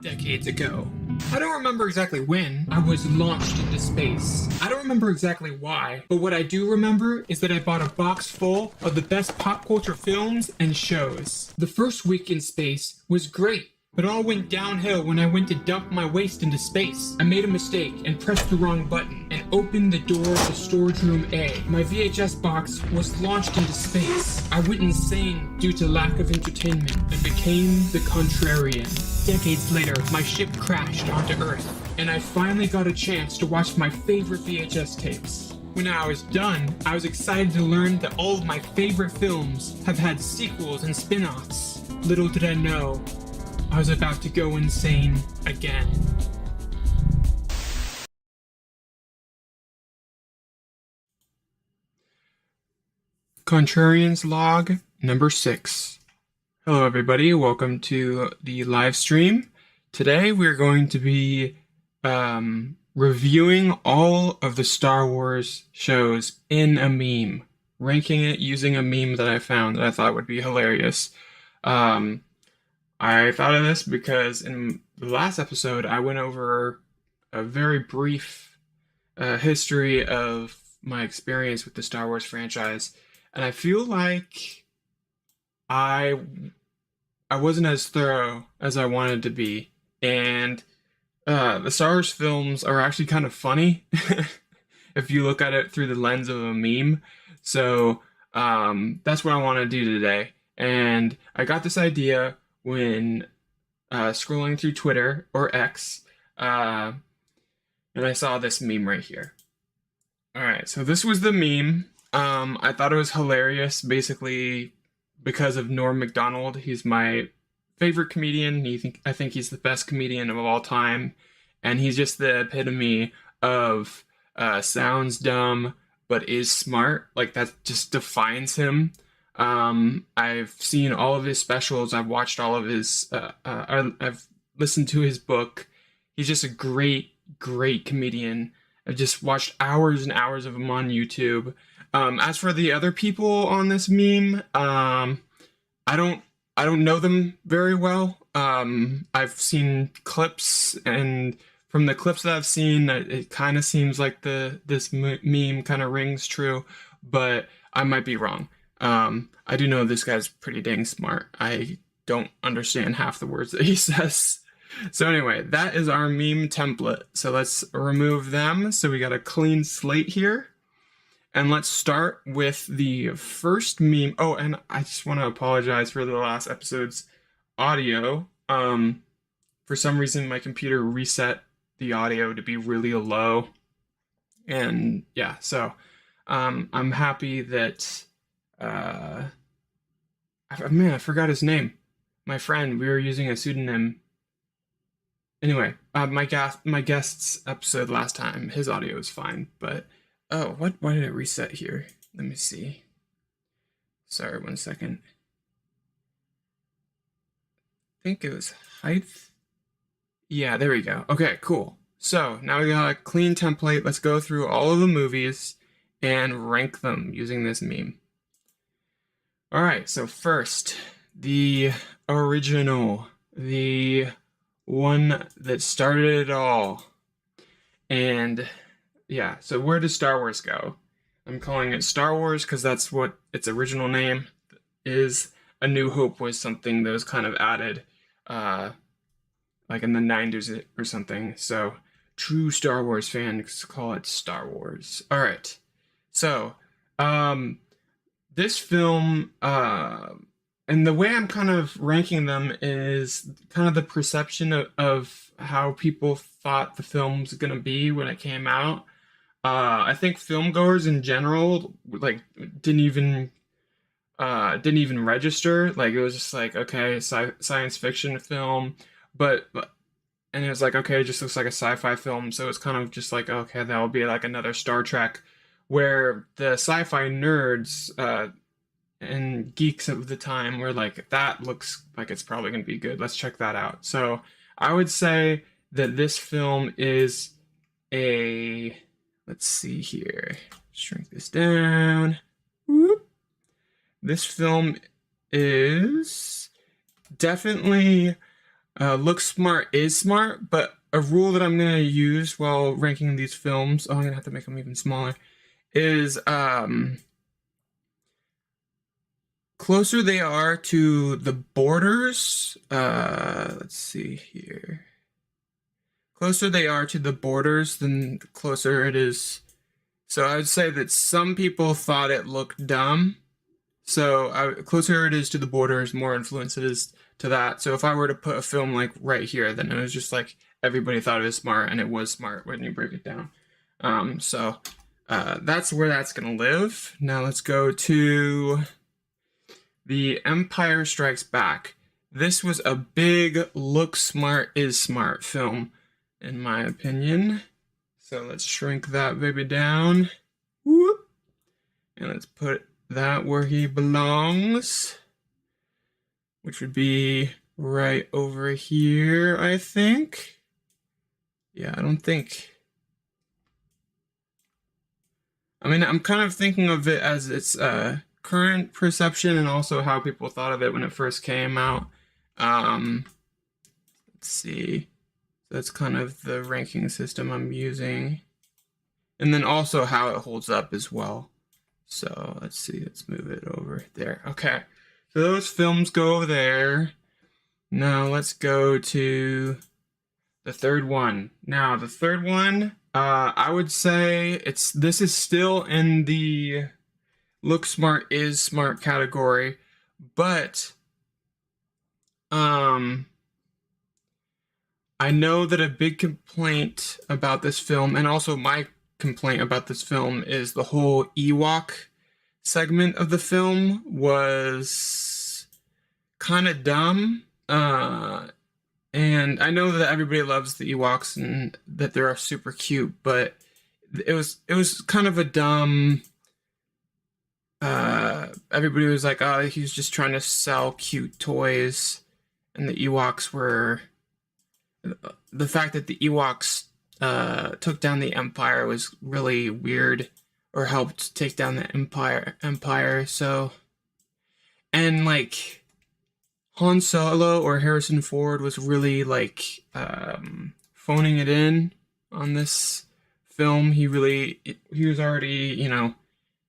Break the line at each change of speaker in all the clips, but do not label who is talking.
decades ago. I don't remember exactly when I was launched into space. I don't remember exactly why, but what I do remember is that I bought a box full of the best pop culture films and shows. The first week in space was great, but it all went downhill when I went to dump my waste into space. I made a mistake and pressed the wrong button and opened the door to storage room A. My VHS box was launched into space. I went insane due to lack of entertainment and became the Contrarian. Decades later, my ship crashed onto Earth, and I finally got a chance to watch my favorite VHS tapes. When I was done, I was excited to learn that all of my favorite films have had sequels and spin-offs. Little did I know, I was about to go insane again. Contrarians log number 6. Hello everybody, welcome to the live stream. Today we're going to be reviewing all of the Star Wars shows in a meme, ranking it using a meme that I found that I thought would be hilarious. I thought of this because in the last episode I went over a very brief history of my experience with the Star Wars franchise, and I feel like I wasn't as thorough as I wanted to be, and the Star Wars films are actually kind of funny if you look at it through the lens of a meme. So that's what I want to do today, and I got this idea when scrolling through Twitter or X, and I saw this meme right here. Alright, so this was the meme. I thought it was hilarious, basically because of Norm Macdonald. He's my favorite comedian. I think he's the best comedian of all time, and he's just the epitome of sounds dumb but is smart. Like, that just defines him. I've seen all of his specials. I've watched all of his. I've listened to his book. He's just a great comedian. I've just watched hours and hours of him on YouTube. As for the other people on this meme, I don't know them very well. I've seen clips, and from the clips that I've seen, it kind of seems like this meme kind of rings true, but I might be wrong. I do know this guy's pretty dang smart. I don't understand half the words that he says. So anyway, that is our meme template. So let's remove them. So we got a clean slate here. And let's start with the first meme. Oh, and I just want to apologize for the last episode's audio. For some reason, my computer reset the audio to be really low. And yeah, so I'm happy that... man, I forgot his name. My friend, we were using a pseudonym. Anyway, my guest's episode last time, his audio is fine, but oh, why did it reset here? Let me see. Sorry, 1 second. I think it was height. Yeah, there we go. Okay, cool. So now we got a clean template. Let's go through all of the movies and rank them using this meme. Alright, so first, the original, the one that started it all. And yeah, so where does Star Wars go? I'm calling it Star Wars because that's what its original name is. A New Hope was something that was kind of added like in the 90s or something. So true Star Wars fans call it Star Wars. Alright, so this film, and the way I'm kind of ranking them is kind of the perception of how people thought the film was going to be when it came out. I think filmgoers in general, like, didn't even register. Like, it was just like, okay, science fiction film, and it was like, okay, it just looks like a sci-fi film, so it's kind of just like, okay, that'll be like another Star Trek, where the sci-fi nerds and geeks of the time were like, that looks like it's probably going to be good. Let's check that out. So I would say that this film is let's see here. Shrink this down. Whoop. This film is definitely Look smart is smart, but a rule that I'm gonna use while ranking these films, oh, I'm gonna have to make them even smaller, is closer they are to the borders. Let's see here. Closer they are to the borders, then the closer it is. So I would say that some people thought it looked dumb. So closer it is to the borders, more influence it is to that. So if I were to put a film like right here, then it was just like everybody thought it was smart, and it was smart when you break it down. That's where that's gonna live. Now let's go to The Empire Strikes Back. This was a big look smart is smart film, in my opinion. So let's shrink that baby down. Whoop. And let's put that where he belongs, which would be right over here, I think. Yeah, I don't think. I mean, I'm kind of thinking of it as its current perception and also how people thought of it when it first came out. Let's see. That's kind of the ranking system I'm using. And then also how it holds up as well. So let's see, let's move it over there. Okay, so those films go there. Now let's go to the third one. Now the third one, I would say this is still in the look smart is smart category, but I know that a big complaint about this film, and also my complaint about this film, is the whole Ewok segment of the film was kind of dumb. And I know that everybody loves the Ewoks and that they're super cute, but it was kind of a dumb. Everybody was like, oh, he's just trying to sell cute toys, and the Ewoks were. The fact that the Ewoks took down the Empire was really weird, or helped take down the Empire. So, and like Han Solo or Harrison Ford was really like phoning it in on this film. He was already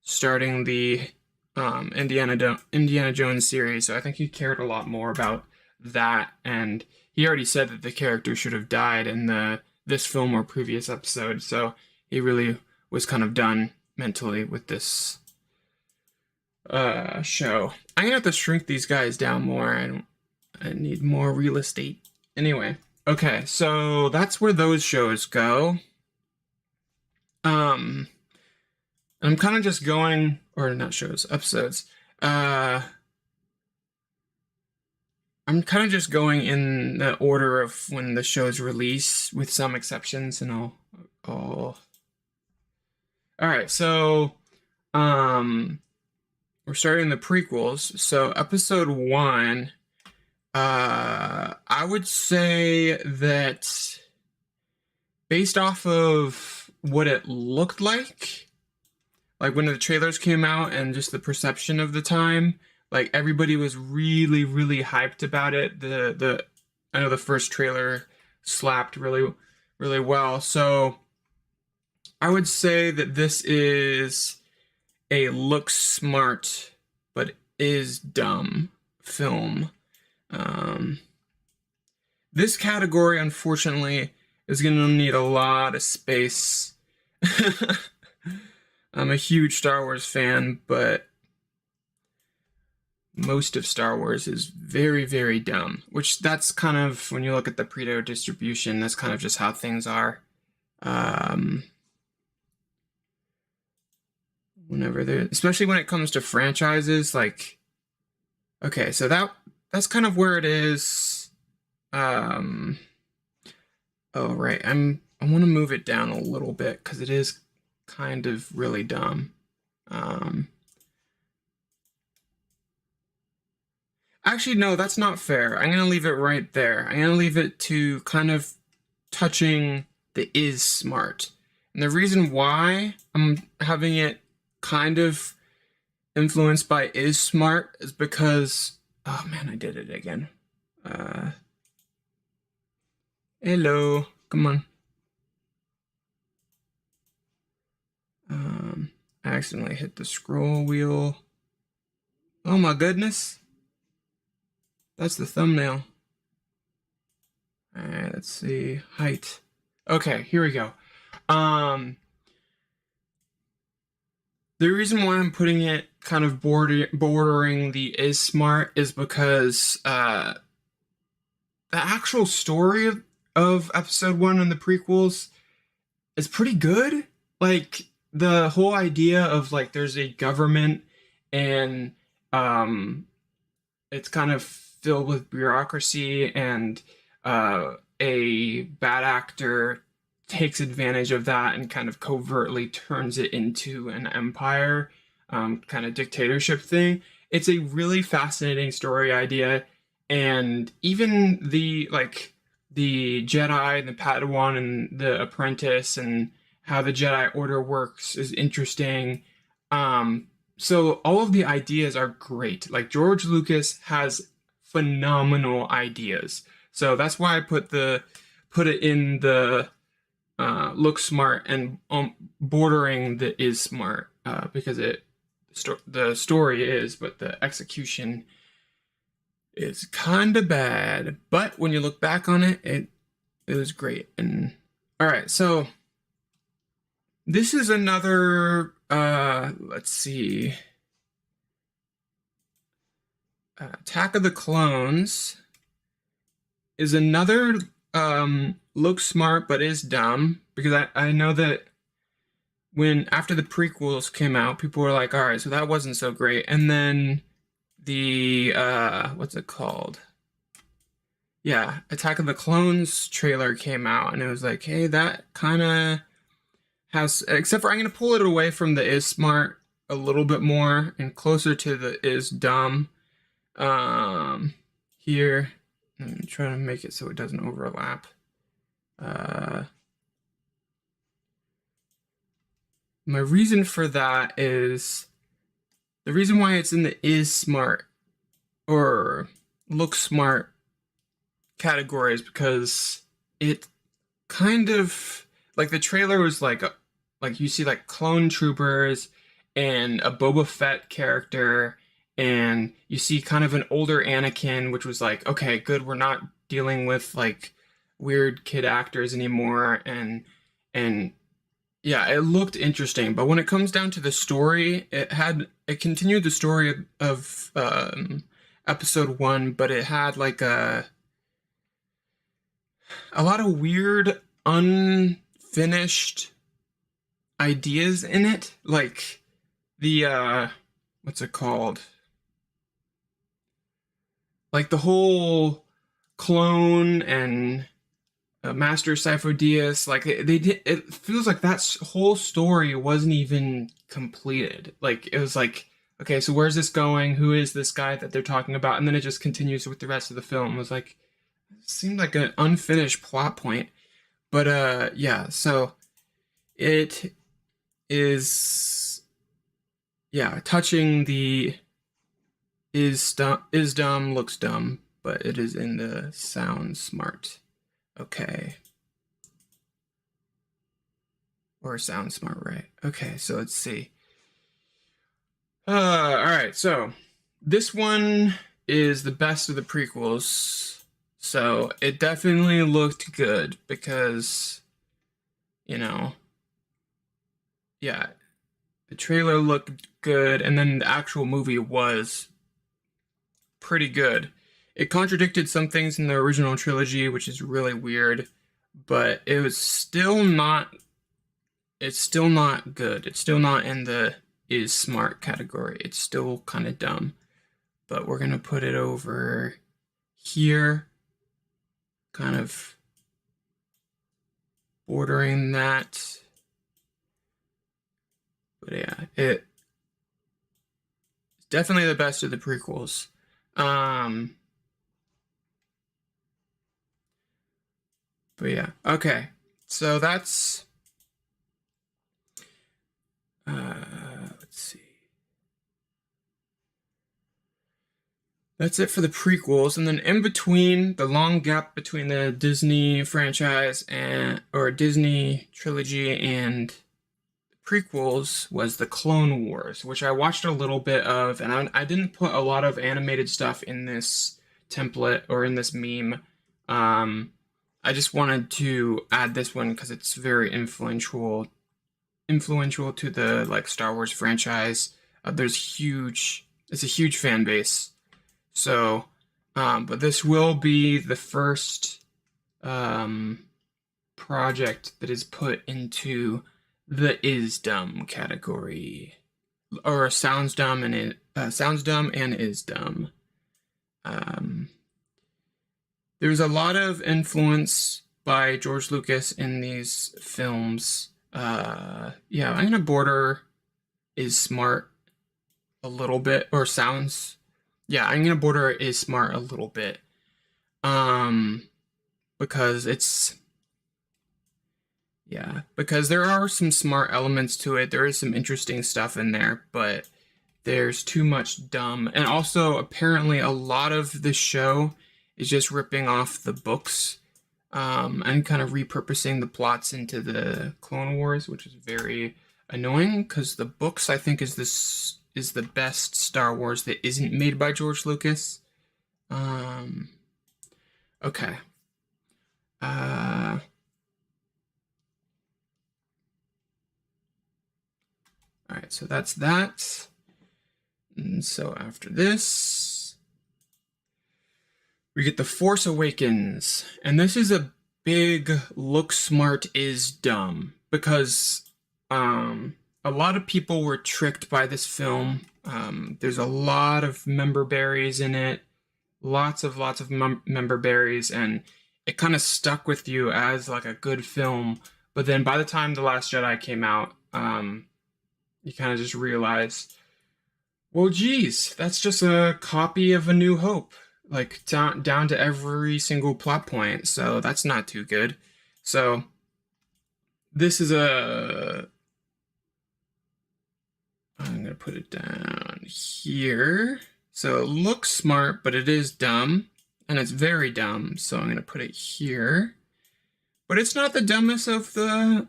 starting the Indiana Jones series, so I think he cared a lot more about that, and he already said that the character should have died in this film or previous episode, so he really was kind of done mentally with this show. I'm gonna have to shrink these guys down more, and I need more real estate. Anyway, okay, so that's where those shows go. I'm kind of just going, or not shows, episodes. I'm kind of just going in the order of when the shows release, with some exceptions, and I'll all right, so we're starting the prequels. So episode 1, I would say that based off of what it looked like when the trailers came out and just the perception of the time, like everybody was really, really hyped about it. I know the first trailer slapped really, really well. So I would say that this is a look smart but is dumb film. This category, unfortunately, is going to need a lot of space. I'm a huge Star Wars fan, but most of Star Wars is very, very dumb, which that's kind of, when you look at the Pareto distribution, that's kind of just how things are. Especially when it comes to franchises, like, okay, so that's kind of where it is. Oh, right, I want to move it down a little bit because it is kind of really dumb. Actually, no, that's not fair. I'm going to leave it right there. I'm going to leave it to kind of touching the is smart. And the reason why I'm having it kind of influenced by is smart is because, oh man, I did it again. Hello. Come on. I accidentally hit the scroll wheel. Oh my goodness. That's the thumbnail. Alright, let's see. Height. Okay, here we go. Um, the reason why I'm putting it kind of bordering the is smart is because the actual story of episode one and the prequels is pretty good. Like the whole idea of like there's a government and um it's kind of filled with bureaucracy and a bad actor takes advantage of that and kind of covertly turns it into an empire, kind of dictatorship thing. It's a really fascinating story idea, and even the Jedi and the Padawan and the apprentice and how the Jedi Order works is interesting. So all of the ideas are great. Like George Lucas has phenomenal ideas. So that's why I put it in the look smart and bordering the is smart, because the story is, but the execution is kind of bad. But when you look back on it, it was great. And all right, so this is another. Let's see. Attack of the Clones is another looks smart but is dumb, because I know that when after the prequels came out, people were like, all right, so that wasn't so great. And then the what's it called? Yeah, Attack of the Clones trailer came out and it was like, hey, that kind of has, except for I'm gonna pull it away from the is smart a little bit more and closer to the is dumb. Here, I'm trying to make it so it doesn't overlap. My reason for that is the reason why it's in the is smart or look smart category is because it kind of like the trailer was like you see like clone troopers and a Boba Fett character, and you see kind of an older Anakin, which was like, okay, good, we're not dealing with like weird kid actors anymore, and yeah, it looked interesting. But when it comes down to the story, it continued the story of episode one, but it had like a lot of weird unfinished ideas in it, like the what's it called, like the whole clone and Master Sifo Dyas, like they did. It feels like that whole story wasn't even completed. Like it was like, okay, so where's this going? Who is this guy that they're talking about? And then it just continues with the rest of the film. It was like, it seemed like an unfinished plot point. But yeah, so it is, yeah, touching the is dumb, looks dumb, but it is in the sound smart. Okay. Or sound smart, right? Okay, so let's see. All right, so this one is the best of the prequels. So it definitely looked good because, you know, yeah, the trailer looked good, and then the actual movie was pretty good. It contradicted some things in the original trilogy, which is really weird, but it was still not, it's still not good. It's still not in the is smart category. It's still kind of dumb. But we're going to put it over here, kind of bordering that. But yeah, it's definitely the best of the prequels. But yeah, okay. So that's let's see. that's it for the prequels. And then in between, the long gap between the Disney franchise or Disney trilogy and prequels was the Clone Wars, which I watched a little bit of, and I didn't put a lot of animated stuff in this template or in this meme. I just wanted to add this one because it's very influential to the like Star Wars franchise. It's a huge fan base. So, but this will be the first project that is put into the is dumb category, or sounds dumb and is dumb. There's a lot of influence by George Lucas in these films. Yeah, I'm gonna border is smart a little bit, or sounds. Yeah, I'm gonna border is smart a little bit. Because because there are some smart elements to it. There is some interesting stuff in there, but there's too much dumb. And also, apparently, a lot of the show is just ripping off the books, and kind of repurposing the plots into the Clone Wars, which is very annoying because the books, I think, is the best Star Wars that isn't made by George Lucas. Okay. All right, so that's that. And so after this, we get The Force Awakens. And this is a big look smart is dumb, because a lot of people were tricked by this film. There's a lot of member berries in it, lots of member berries, and it kind of stuck with you as like a good film. But then by the time The Last Jedi came out, you kind of just realize, well, geez, that's just a copy of A New Hope, like down to every single plot point. So that's not too good. So this is I'm gonna put it down here. So it looks smart, but it is dumb, and it's very dumb. So I'm gonna put it here. But it's not the dumbest of the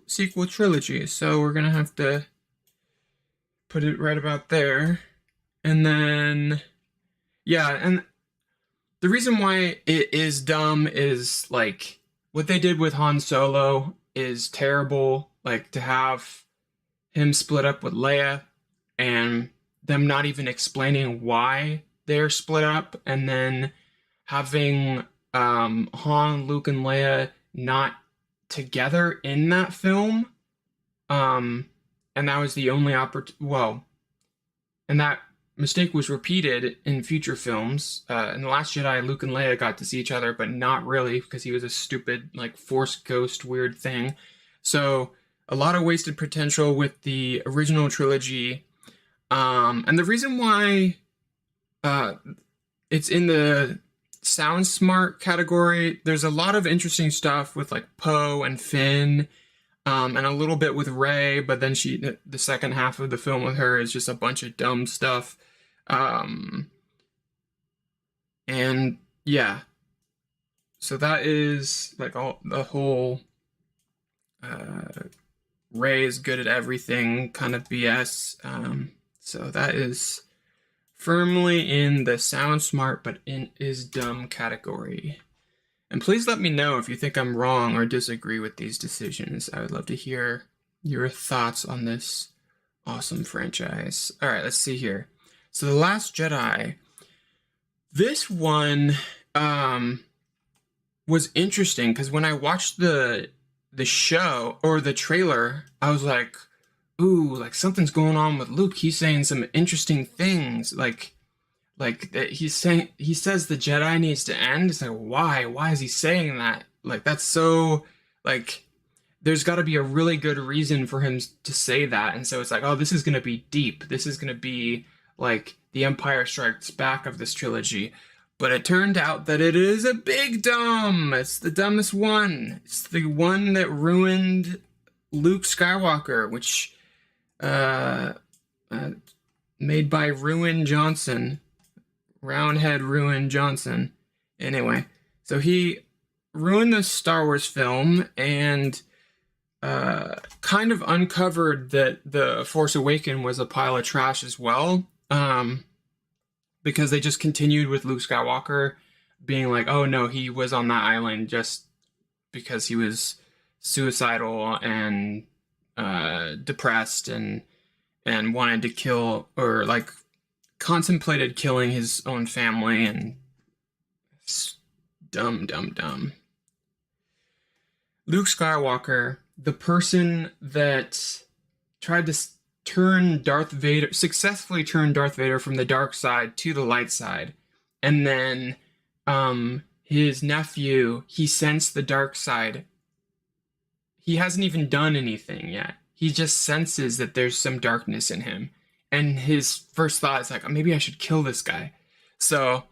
sequel trilogy, so we're gonna have to put it right about there. And then, yeah, and the reason why it is dumb is, like, what they did with Han Solo is terrible. Like, to have him split up with Leia and them not even explaining why they're split up, and then having Han, Luke, and Leia not together in that film, and that was the only and that mistake was repeated in future films. In The Last Jedi, Luke and Leia got to see each other, but not really, because he was a stupid, like, Force ghost weird thing. So a lot of wasted potential with the original trilogy, and the reason why it's in the sound smart category, there's a lot of interesting stuff with like Poe and Finn, and a little bit with Rey, but then the second half of the film with her is just a bunch of dumb stuff. And yeah, so that is like the whole Rey is good at everything kind of BS. So that is firmly in the sound smart but is dumb category. And please let me know if you think I'm wrong or disagree with these decisions. I would love to hear your thoughts on this awesome franchise. All right, let's see here. So The Last Jedi. This one was interesting because when I watched the show or the trailer, I was like, ooh, like something's going on with Luke. He's saying some interesting things. Like he says the Jedi needs to end. It's like, why? Why is he saying that? Like, that's so, like, there's got to be a really good reason for him to say that. And so it's like, oh, this is going to be deep. This is going to be like the Empire Strikes Back of this trilogy. But it turned out that it is a big dumb. It's the dumbest one. It's the one that ruined Luke Skywalker, which made by Ruin Johnson, Roundhead Ruin Johnson. Anyway, so he ruined the Star Wars film and kind of uncovered that The Force Awakens was a pile of trash as well. Because they just continued with Luke Skywalker being like, oh no, he was on that island just because he was suicidal and depressed and wanted to kill, or like contemplated killing his own family, and dumb. Luke Skywalker, the person that tried to successfully turn Darth Vader from the dark side to the light side, and then his nephew, he sensed the dark side. He hasn't even done anything yet. He just senses that there's some darkness in him, and his first thought is like, oh, maybe I should kill this guy. So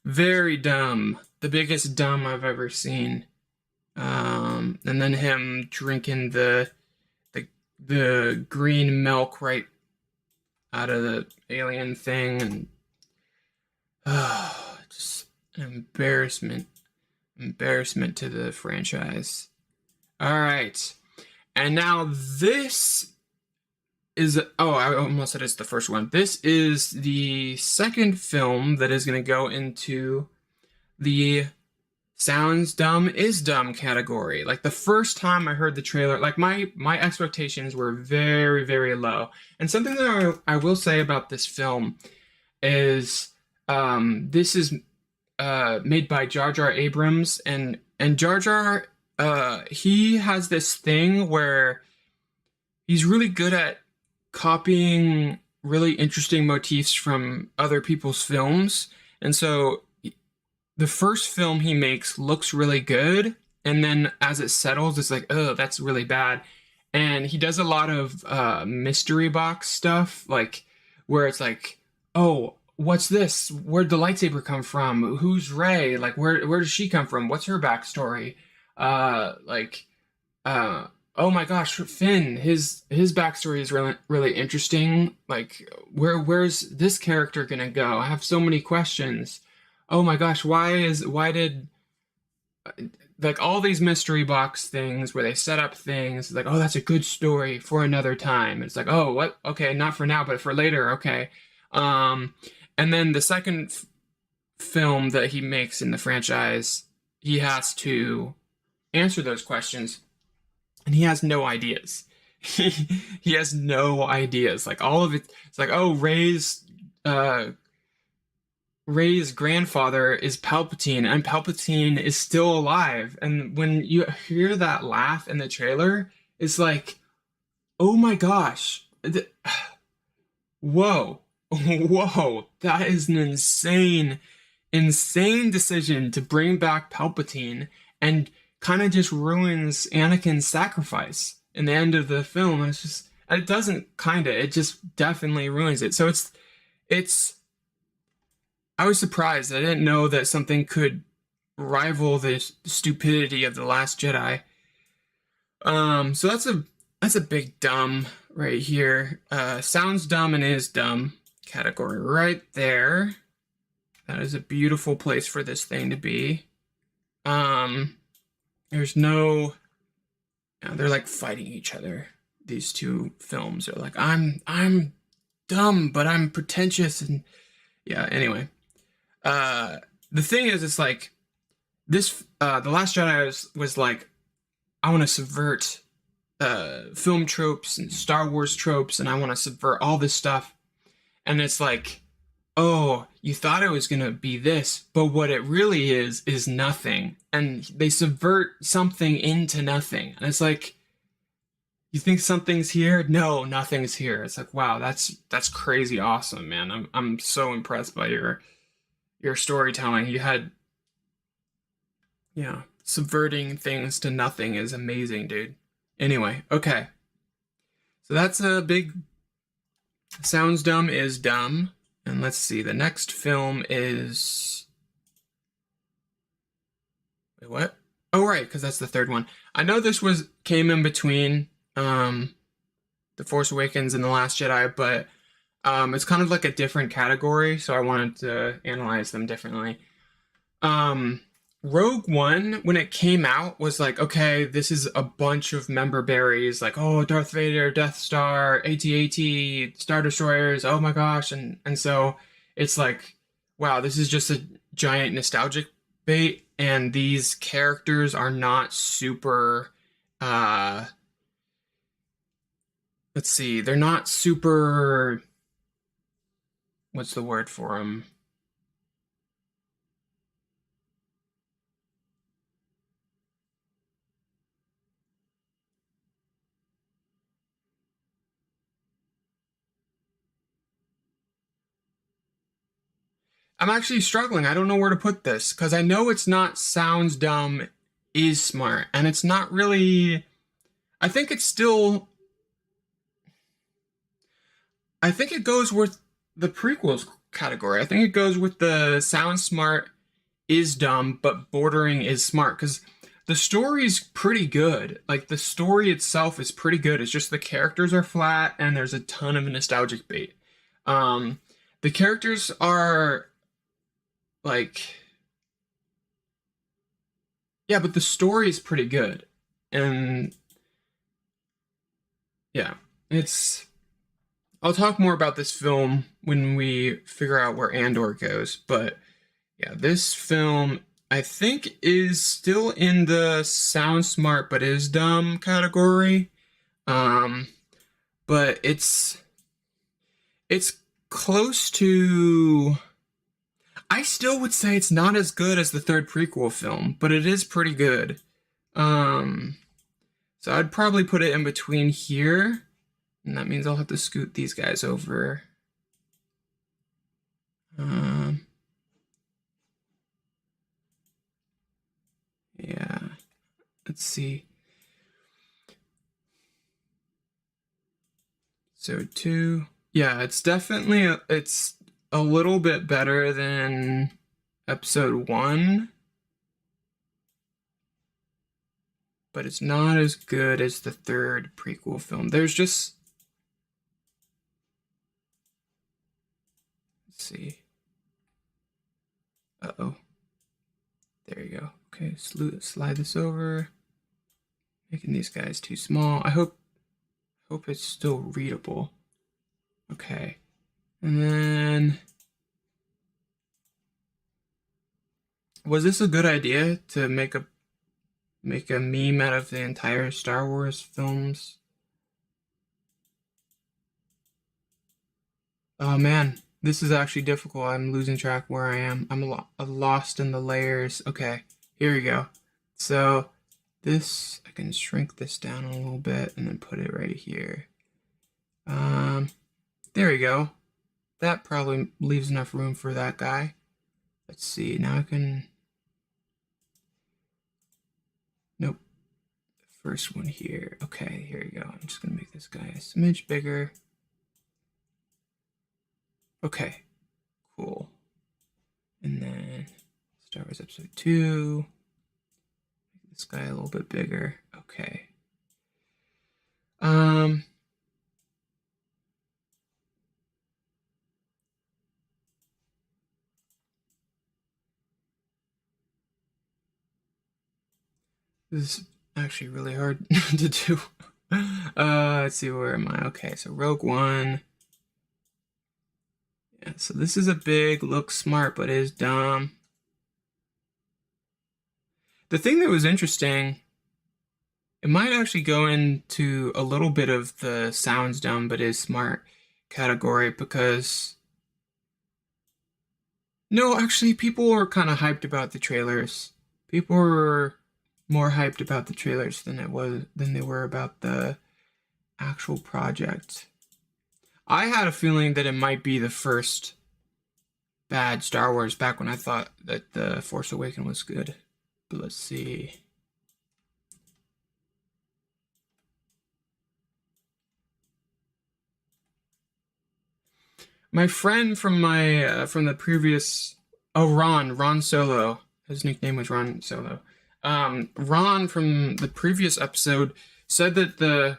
very dumb, the biggest dumb I've ever seen. And then him drinking the green milk right out of the alien thing, and just an embarrassment to the franchise. All right, and now this is, I almost said it's the first one. This is the second film that is going to go into the sounds dumb is dumb category. Like the first time I heard the trailer, like my expectations were very, very low. And something that I will say about this film is this is made by Jar Jar Abrams, and Jar Jar he has this thing where he's really good at copying really interesting motifs from other people's films. And so the first film he makes looks really good, and then as it settles, it's like, oh, that's really bad. And he does a lot of mystery box stuff, like where it's like, oh, what's this? Where'd the lightsaber come from? Who's Rey? Like, where does she come from? What's her backstory? Oh my gosh, Finn, his backstory is really, really interesting. Like, where's this character gonna go? I have so many questions. Oh my gosh, why did, like, all these mystery box things where they set up things like, oh, that's a good story for another time. It's like, oh, what? Okay, not for now, but for later. Okay. And then the second film that he makes in the franchise, he has to answer those questions, and he has no ideas. He has no ideas. Like, all of it, it's like, oh, Rey's grandfather is Palpatine, and Palpatine is still alive. And when you hear that laugh in the trailer, it's like, oh my gosh, whoa, that is an insane decision to bring back Palpatine, and kind of just ruins Anakin's sacrifice in the end of the film. And it's just, it doesn't kind of, it just definitely ruins it. So it's I was surprised. I didn't know that something could rival the stupidity of The Last Jedi. So that's a big dumb right here. Sounds dumb and is dumb category right there. That is a beautiful place for this thing to be. There's no, they're like fighting each other. These two films are like, I'm dumb, but I'm pretentious, and yeah. Anyway. The thing is, it's like this, The Last Jedi was like, I want to subvert film tropes and Star Wars tropes, and I want to subvert all this stuff. And it's like, oh, you thought it was going to be this, but what it really is nothing. And they subvert something into nothing. And it's like, you think something's here? No, nothing's here. It's like, wow, that's crazy awesome, man. I'm so impressed by your storytelling. You had, subverting things to nothing is amazing, dude. Anyway, okay. So that's a big sounds dumb is dumb. And let's see, the next film is, wait, what? Oh, right, because that's the third one. I know this came in between The The Force Awakens and The Last Jedi, but it's kind of like a different category, so I wanted to analyze them differently. Um, Rogue One, when it came out, was like, okay, this is a bunch of member berries, like, oh, Darth Vader, Death Star, AT-AT, Star Destroyers, oh my gosh, and so it's like, wow, this is just a giant nostalgic bait, and these characters are not super, uh, let's see, they're not super, what's the word for them? I'm actually struggling. I don't know where to put this because I know it's not sounds dumb, is smart, and it's not really. I think it's still. I think it goes with the prequels category. I think it goes with the sounds smart, is dumb, but bordering is smart because the story's pretty good. Like the story itself is pretty good. It's just the characters are flat and there's a ton of nostalgic bait. Um, the characters are like yeah, but the story is pretty good. And yeah, it's I'll talk more about this film when we figure out where Andor goes, but yeah, this film I think is still in the sound smart but is dumb category. Um, but it's close to I still would say it's not as good as the third prequel film, but it is pretty good. Um, so I'd probably put it in between here, and that means I'll have to scoot these guys over. Um, yeah, let's see. So two, yeah, it's a little bit better than episode one, but it's not as good as the third prequel film. There's just let's see. Uh-oh. There you go. Okay, slide this over. Making these guys too small. I hope it's still readable. Okay. And then was this a good idea to make a meme out of the entire Star Wars films? Oh man, this is actually difficult. I'm losing track where I am. I'm lost in the layers. Okay, here we go. So this, I can shrink this down a little bit and then put it right here. There we go. That probably leaves enough room for that guy. Let's see, now I can, nope. The first one here. Okay, here we go. I'm just gonna make this guy a smidge bigger. Okay, cool. And then Star Wars Episode 2. Make this guy a little bit bigger. Okay. This is actually really hard to do. Let's see, where am I? Okay, so Rogue One. Yeah, so this is a big, looks smart, but is dumb. The thing that was interesting, it might actually go into a little bit of the sounds dumb but is smart category because no, actually people were kind of hyped about the trailers. People were more hyped about the trailers than they were about the actual project. I had a feeling that it might be the first bad Star Wars back when I thought that The Force Awakens was good. But let's see. My friend from from the previous Ron Solo. His nickname was Ron Solo. Ron from the previous episode said that the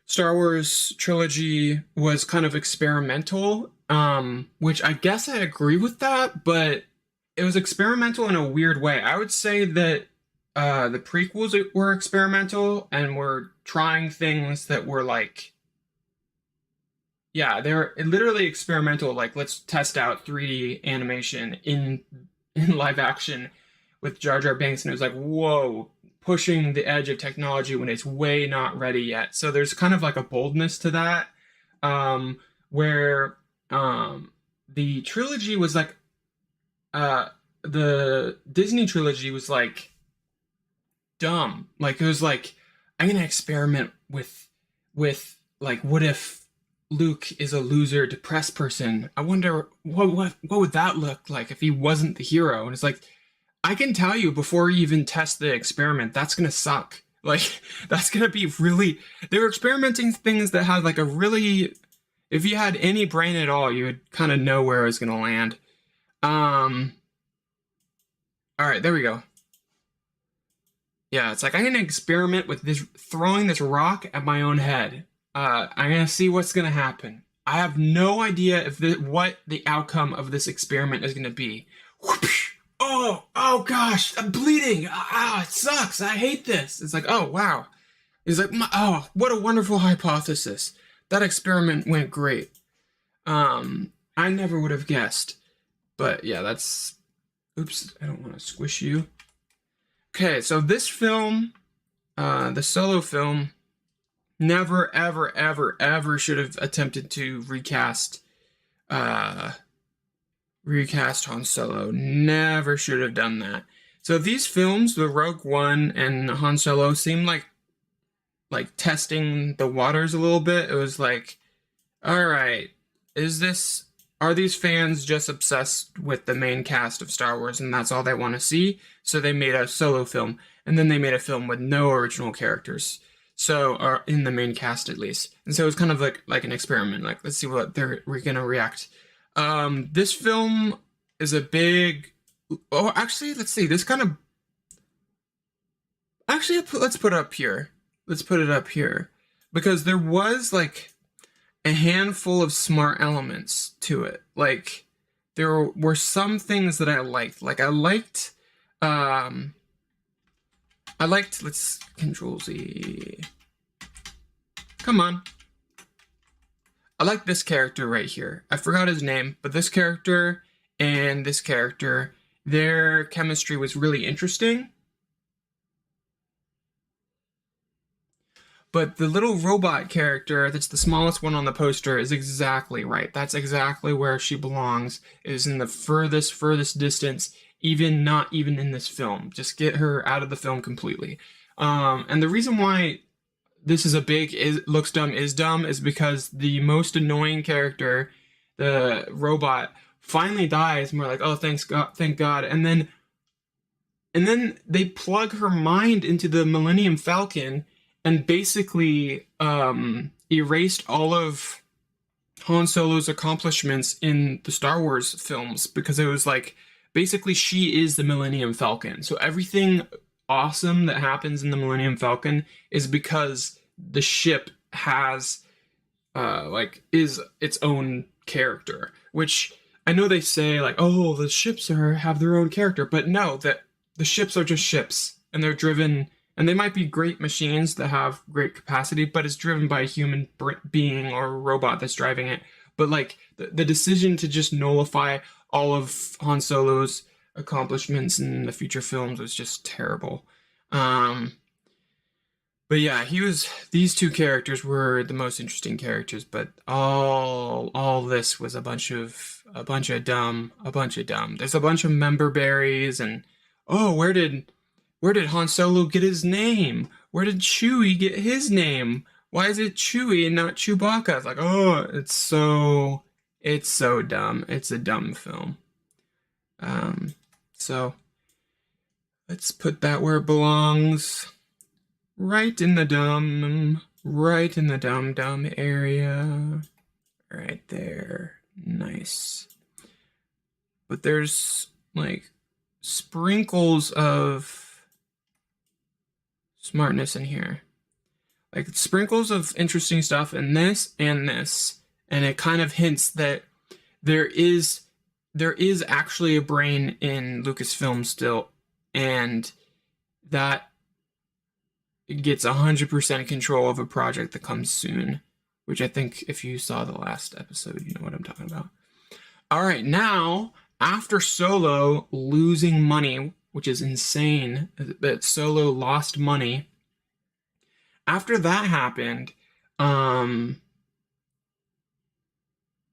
Star Wars trilogy was kind of experimental, which I guess I agree with that, but it was experimental in a weird way. I would say that the prequels were experimental and were trying things that were like, yeah, they're literally experimental. Like, let's test out 3D animation in live action with Jar Jar Binks, and it was like, whoa, pushing the edge of technology when it's way not ready yet. So there's kind of like a boldness to that, where the trilogy was like, the Disney trilogy was like dumb. Like it was like, I'm gonna experiment with like, what if Luke is a loser, depressed person? I wonder what would that look like if he wasn't the hero? And it's like, I can tell you before you even test the experiment, that's gonna suck. Like that's gonna be really. They were experimenting things that had like a really. If you had any brain at all, you would kind of know where it was gonna land. All right, there we go. Yeah, it's like I'm gonna experiment with this, throwing this rock at my own head. I'm gonna see what's gonna happen. I have no idea if what the outcome of this experiment is gonna be. Whoosh! Oh gosh, I'm bleeding. Ah, it sucks. I hate this. It's like, oh wow. It's like, oh, what a wonderful hypothesis. That experiment went great. I never would have guessed. But yeah, that's. Oops, I don't want to squish you. Okay, so this film, the Solo film, never, ever, ever, ever should have attempted to recast Han Solo. Never should have done that. So these films, the Rogue One and Han Solo, seem like testing the waters a little bit. It was like, all right, are these fans just obsessed with the main cast of Star Wars and that's all they want to see? So they made a Solo film, and then they made a film with no original characters. So, or in the main cast at least. And so it was kind of like an experiment. Like, let's see what we're gonna react. This film is a big. Oh, actually, let's see. This kind of. Actually, let's put it up here. Let's put it up here, because there was like a handful of smart elements to it. Like there were some things that I liked. Like I liked. Let's Control Z. Come on. I like this character right here. I forgot his name, but this character and this character, their chemistry was really interesting. But the little robot character that's the smallest one on the poster is exactly right. That's exactly where she belongs, is in the furthest distance, not even in this film. Just get her out of the film completely. And the reason why this is looks dumb is dumb is because the most annoying character, the robot, finally dies, and we're like, oh, thank God. And then they plug her mind into the Millennium Falcon and basically erased all of Han Solo's accomplishments in the Star Wars films, because it was like, basically she is the Millennium Falcon. So everything awesome that happens in the Millennium Falcon is because the ship has is its own character, which I know they say like, oh, the ships have their own character, but no, that the ships are just ships, and they're driven. And they might be great machines that have great capacity, but it's driven by a human being or a robot that's driving it. But like the decision to just nullify all of Han Solo's accomplishments in the future films was just terrible. But yeah, these two characters were the most interesting characters, but all this was a bunch of dumb. There's a bunch of member berries, and oh, where did Han Solo get his name? Where did Chewie get his name? Why is it Chewie and not Chewbacca? It's like, oh, it's so dumb. It's a dumb film. So let's put that where it belongs. Right in the dumb area. Right there. Nice. But there's like sprinkles of smartness in here. like sprinkles of interesting stuff in this and this, and it kind of hints that there is actually a brain in Lucasfilm still, and that gets 100% control of a project that comes soon, which I think if you saw the last episode, you know what I'm talking about. All right, now, after Solo losing money, which is insane that Solo lost money, after that happened,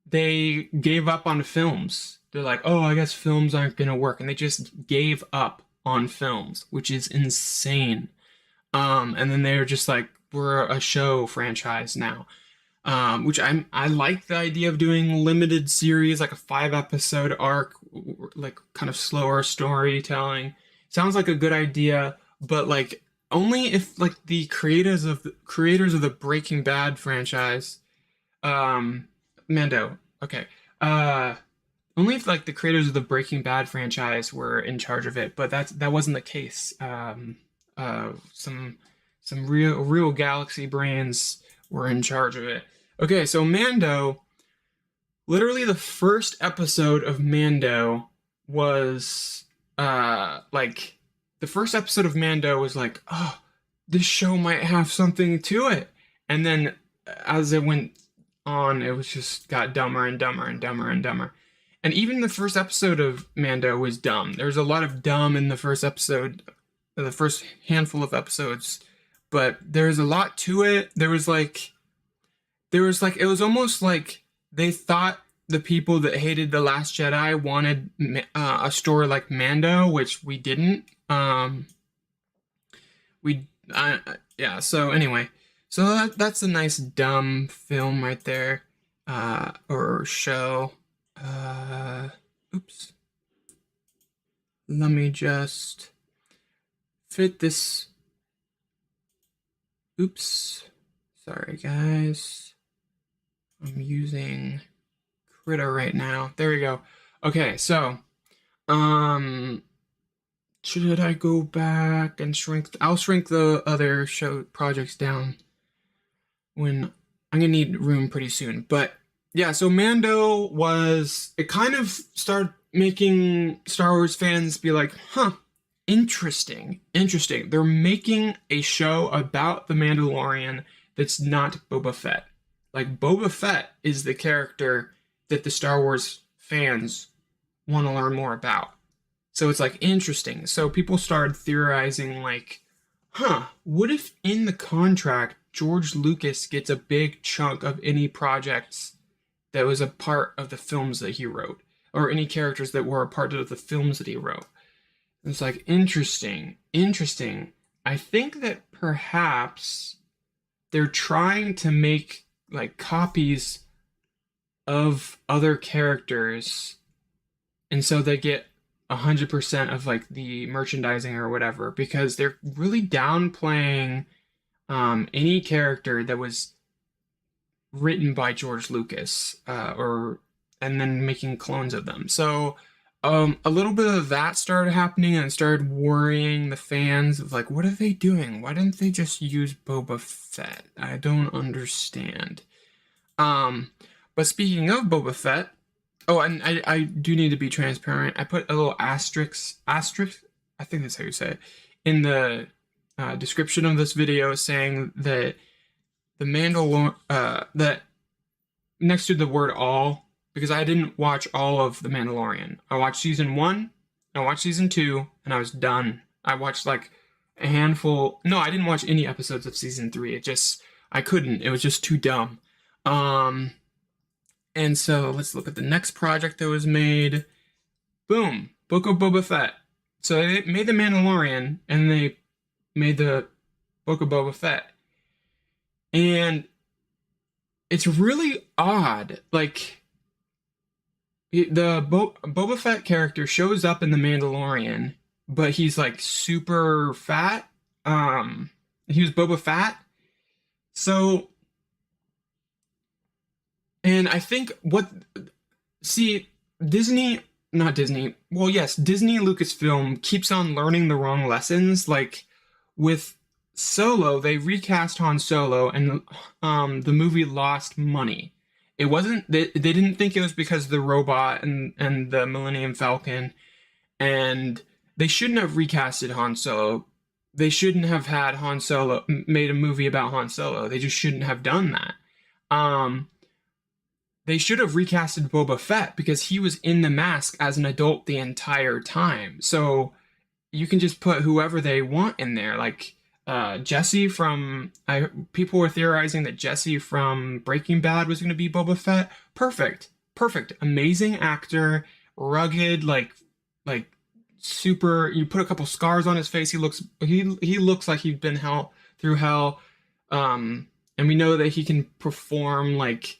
they gave up on films. They're like, oh, I guess films aren't going to work. And they just gave up on films, which is insane. And then they're just like, we're a show franchise now. Which I like the idea of doing limited series, like a 5-episode arc, like kind of slower storytelling. Sounds like a good idea, but like only if like the creators of the Breaking Bad franchise, Mando, okay, only if like the creators of the Breaking Bad franchise were in charge of it, but that wasn't the case. Some real galaxy brains were in charge of it. Okay, so Mando, literally the first episode of Mando was like the first episode of Mando was like, oh, this show might have something to it. And then as it went on, it was just got dumber and dumber and dumber and dumber. And even the first episode of Mando was dumb. There's a lot of dumb in the first episode, the first handful of episodes, but there's a lot to it. It was almost like they thought the people that hated The Last Jedi wanted a story like Mando, which we didn't. Yeah, so anyway. So that's a nice dumb film right there. Or show. Oops. Let me just fit this. Oops. Sorry, guys. I'm using Critter right now. There we go. Okay, so, should I go back and shrink? I'll shrink the other show projects down when I'm gonna need room pretty soon. But yeah, so Mando it kind of started making Star Wars fans be like, huh, interesting. They're making a show about the Mandalorian that's not Boba Fett. Like, Boba Fett is the character that the Star Wars fans want to learn more about. So it's like interesting. So people started theorizing like, huh, what if in the contract George Lucas gets a big chunk of any projects that was a part of the films that he wrote, or any characters that were a part of the films that he wrote? It's like, interesting. I think that perhaps they're trying to make like copies of other characters, and so they get 100% of like the merchandising or whatever, because they're really downplaying any character that was written by George Lucas, and then making clones of them. So a little bit of that started happening, and it started worrying the fans of like, what are they doing? Why didn't they just use Boba Fett? I don't understand. But speaking of Boba Fett, oh, and I do need to be transparent. I put a little asterisk, I think that's how you say it, in the description of this video, saying that the Mandalorian, that next to the word all, because I didn't watch all of The Mandalorian. I watched season 1, I watched season 2, and I was done. I watched like a handful. No, I didn't watch any episodes of season 3. I couldn't. It was just too dumb. And so let's look at the next project that was made. Boom, Book of Boba Fett. So they made The Mandalorian, and they made the Book of Boba Fett. And it's really odd. Like, the Boba Fett character shows up in The Mandalorian, but he's like super fat. He was Boba Fett. So, and I think Disney and Lucasfilm keeps on learning the wrong lessons. Like with Solo, they recast Han Solo, and the movie lost money. It wasn't they didn't think it was because of the robot and the Millennium Falcon, and they shouldn't have recasted Han Solo. They shouldn't have had Han Solo made a movie about Han Solo. They just shouldn't have done that. Um, they should have recasted Boba Fett because he was in the mask as an adult the entire time. So you can just put whoever they want in there, like Jesse from. People were theorizing that Jesse from Breaking Bad was going to be Boba Fett. Perfect, perfect, amazing actor, rugged, like super. You put a couple scars on his face. He looks like he's been through hell. And we know that he can perform like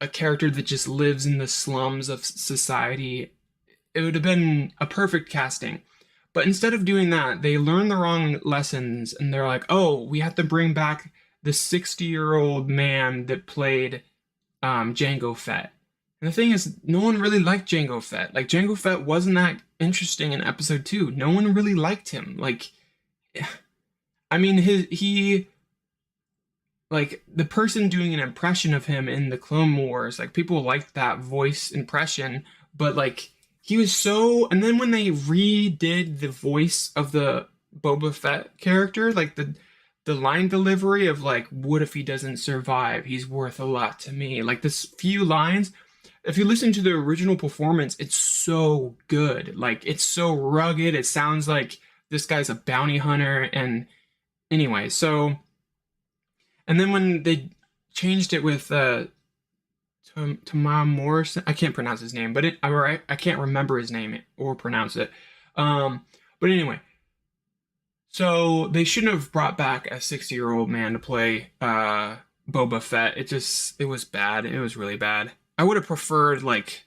a character that just lives in the slums of society. It would have been a perfect casting. But instead of doing that, they learn the wrong lessons and they're like, oh, we have to bring back the 60-year-old man that played Jango Fett. And the thing is, no one really liked Jango Fett. Like, Jango Fett wasn't that interesting in episode 2. No one really liked him. Like, I mean, he like the person doing an impression of him in the Clone Wars, like people liked that voice impression, but like he was so. And then when they redid the voice of the Boba Fett character, like the line delivery of like, "What if he doesn't survive? He's worth a lot to me." Like this few lines. If you listen to the original performance, it's so good. Like it's so rugged. It sounds like this guy's a bounty hunter. And anyway, so. And then when they changed it with Tamar Morrison, I can't pronounce his name, but I can't remember his name or pronounce it. But anyway, so they shouldn't have brought back a 60-year-old man to play Boba Fett. It was bad. It was really bad. I would have preferred like,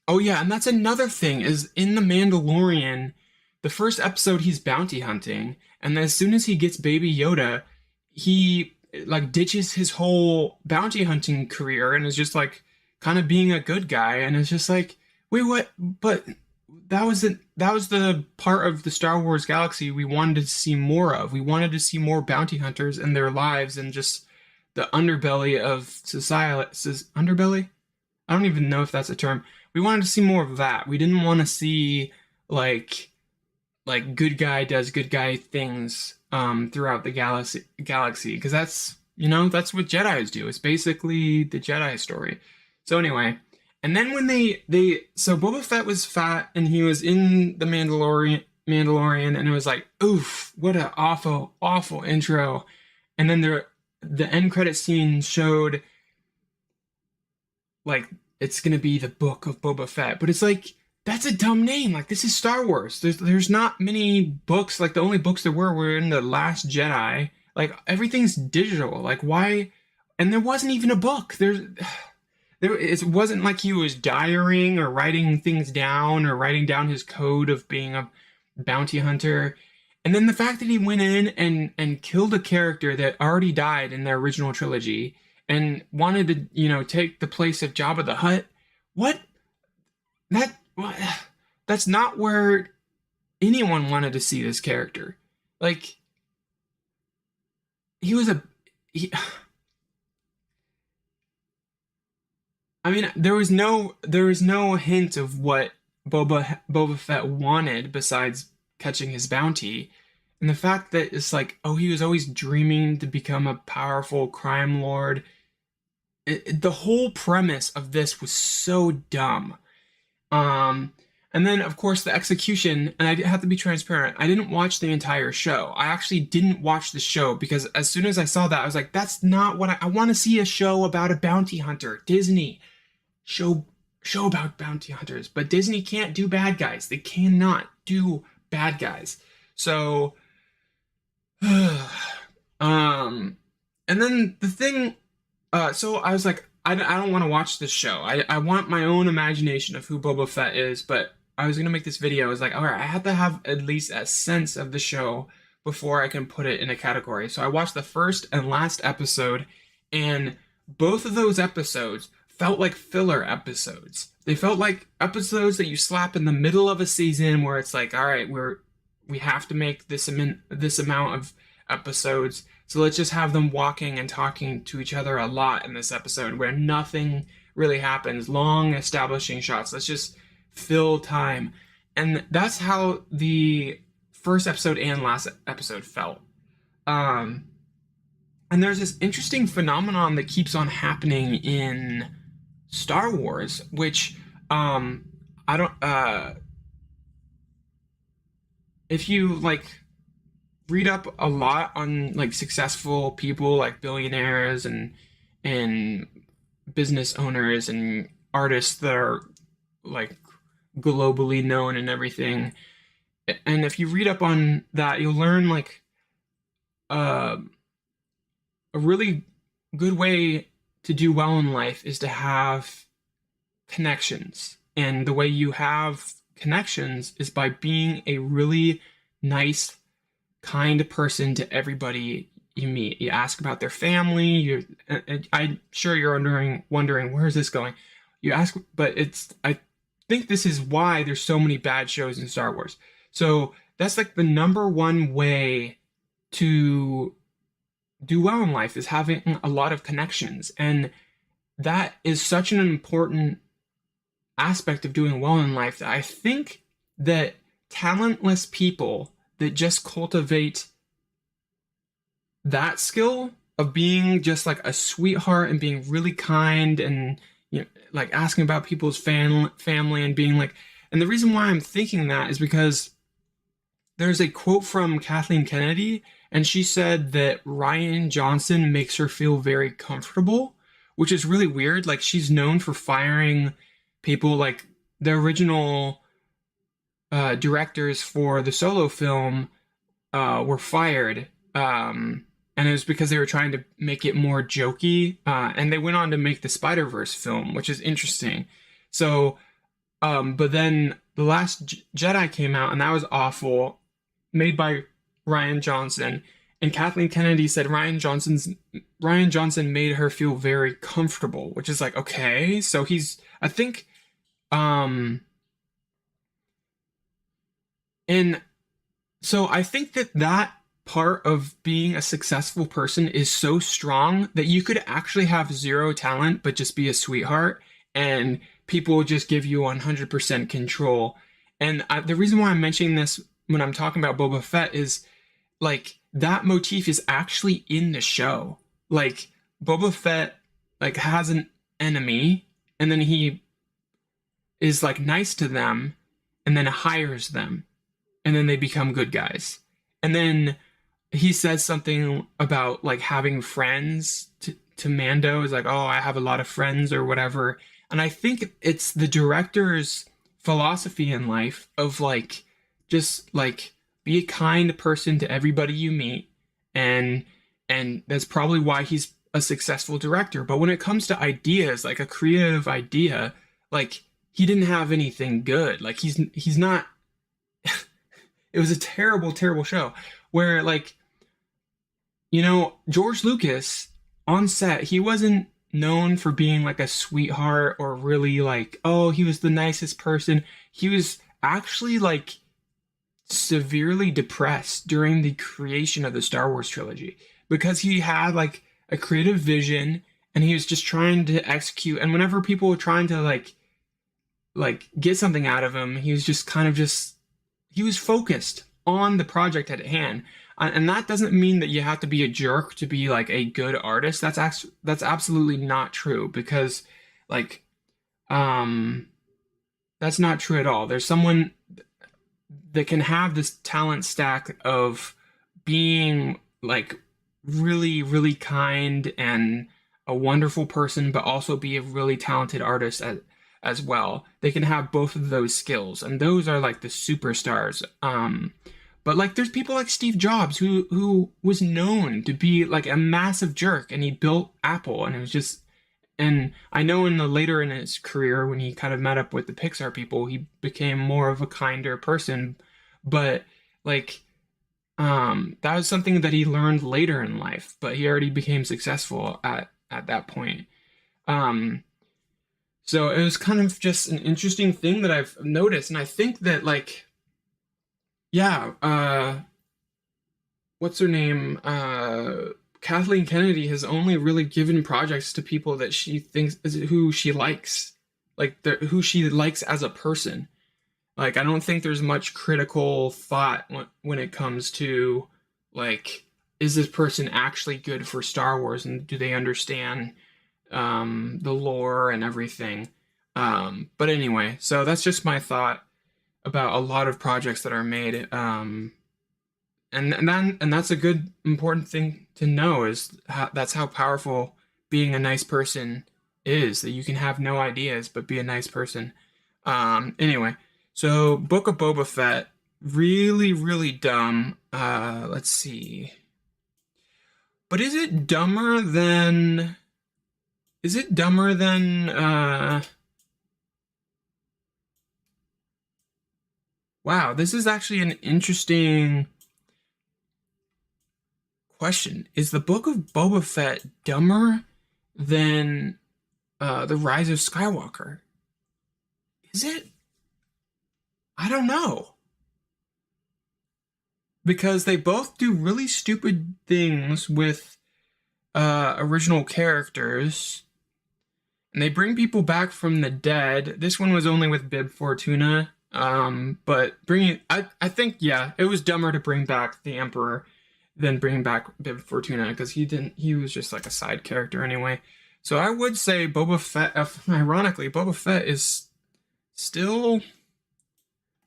oh yeah, and that's another thing is in The Mandalorian, the first episode he's bounty hunting, and as soon as he gets Baby Yoda, he like ditches his whole bounty hunting career and is just like kind of being a good guy, and it's just like, wait, what? But that was the part of the Star Wars galaxy we wanted to see more of. We wanted to see more bounty hunters and their lives and just the underbelly of society. Underbelly? I don't even know if that's a term. We wanted to see more of that. We didn't want to see like good guy does good guy things throughout the galaxy because that's what Jedis do. It's basically the Jedi story. So anyway, and then when so Boba Fett was fat and he was in the Mandalorian and it was like, oof, what an awful intro. And then the end credit scene showed like it's gonna be the book of Boba Fett, but it's like, that's a dumb name. Like, this is Star Wars. There's not many books. Like, the only books there were in The Last Jedi. Like, everything's digital. Like, why? And there wasn't even a book. It wasn't like he was diarying or writing things down or writing down his code of being a bounty hunter. And then the fact that he went in and killed a character that already died in the original trilogy and wanted to, take the place of Jabba the Hutt. What? That's not where anyone wanted to see this character. Like, he was I mean, there was no hint of what Boba Fett wanted besides catching his bounty. And the fact that it's like, oh, he was always dreaming to become a powerful crime lord. The whole premise of this was so dumb. And then of course the execution, and I have to be transparent, I didn't watch the entire show. I actually didn't watch the show because as soon as I saw that, I was like, that's not what I want to see. A show about a bounty hunter. Disney, show about bounty hunters, but Disney can't do bad guys. They cannot do bad guys. So, and then the thing, so I was like, I don't want to watch this show. I want my own imagination of who Boba Fett is, but I was going to make this video. I was like, all right, I have to have at least a sense of the show before I can put it in a category. So I watched the first and last episode, and both of those episodes felt like filler episodes. They felt like episodes that you slap in the middle of a season where it's like, all right, we have to make this amount of episodes, so let's just have them walking and talking to each other a lot in this episode where nothing really happens. Long establishing shots. Let's just fill time. And that's how the first episode and last episode felt. And there's this interesting phenomenon that keeps on happening in Star Wars, which I don't if you like read up a lot on like successful people like billionaires and business owners and artists that are like globally known and everything, and if you read up on that, you'll learn like uh, a really good way to do well in life is to have connections. And the way you have connections is by being a really nice, kind person to everybody you meet. You ask about their family. I'm sure you're wondering where is this going? You ask, but I think this is why there's so many bad shows in Star Wars. So that's like the number one way to do well in life, is having a lot of connections. And that is such an important aspect of doing well in life that I think that talentless people that just cultivate that skill of being just like a sweetheart and being really kind and, you know, like asking about people's family and being like, and the reason why I'm thinking that is because there's a quote from Kathleen Kennedy, and she said that Rian Johnson makes her feel very comfortable, which is really weird. Like, she's known for firing people. Like, the original directors for the Solo film were fired, and it was because they were trying to make it more jokey, and they went on to make the Spider-Verse film, which is interesting. So, but then The Last Jedi came out, and that was awful, made by Rian Johnson. And Kathleen Kennedy said Rian Johnson made her feel very comfortable, which is like, okay, so I think, and so I think that part of being a successful person is so strong that you could actually have zero talent but just be a sweetheart, and people will just give you 100% control. And the reason why I'm mentioning this when I'm talking about Boba Fett is like that motif is actually in the show. Like, Boba Fett like has an enemy, and then he is like nice to them, and then hires them, and then they become good guys. And then he says something about like having friends to Mando, is like, oh, I have a lot of friends or whatever. And I think it's the director's philosophy in life of like, just like, be a kind person to everybody you meet, and that's probably why he's a successful director. But when it comes to ideas, like a creative idea, like, he didn't have anything good. Like, he's not it was a terrible, terrible show where, like, you know, George Lucas on set, he wasn't known for being like a sweetheart or really like, oh, he was the nicest person. He was actually like severely depressed during the creation of the Star Wars trilogy, because he had like a creative vision and he was just trying to execute. And whenever people were trying to like get something out of him, he was just kind of he was focused on the project at hand. And that doesn't mean that you have to be a jerk to be like a good artist. That's absolutely not true, because like that's not true at all. There's someone that can have this talent stack of being like really, really kind and a wonderful person, but also be a really talented artist as well. They can have both of those skills, and those are like the superstars. But like, there's people like Steve Jobs who was known to be like a massive jerk, and he built Apple, and it was just, and I know later in his career, when he kind of met up with the Pixar people, he became more of a kinder person. But like, that was something that he learned later in life, but he already became successful at that point. So it was kind of just an interesting thing that I've noticed. And I think that like, yeah, what's her name? Kathleen Kennedy has only really given projects to people that she thinks is who she likes, like who she likes as a person. Like, I don't think there's much critical thought when it comes to, like, is this person actually good for Star Wars and do they understand the lore and everything? But anyway, so that's just my thought about a lot of projects that are made. And that's a good important thing to know is that's how powerful being a nice person is, that you can have no ideas but be a nice person. Anyway, so Book of Boba Fett, really, really dumb. Let's see. But is it dumber than wow, this is actually an interesting question. Is the Book of Boba Fett dumber than The Rise of Skywalker? Is it? I don't know. Because they both do really stupid things with original characters. And they bring people back from the dead. This one was only with Bib Fortuna. But I think, yeah, it was dumber to bring back the Emperor than bring back Bib Fortuna, because he was just like a side character anyway. So I would say Boba Fett, ironically, Boba Fett is still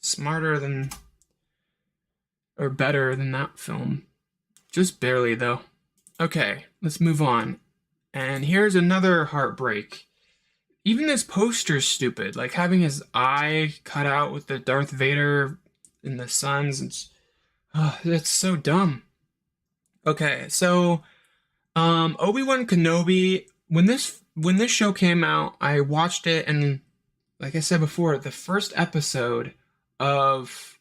smarter than, or better than that film. Just barely, though. Okay, let's move on. And here's another heartbreak. Even this poster's stupid, like having his eye cut out with the Darth Vader in the suns. That's so dumb. Okay, so Obi-Wan Kenobi, when this show came out, I watched it, and like I said before, the first episode of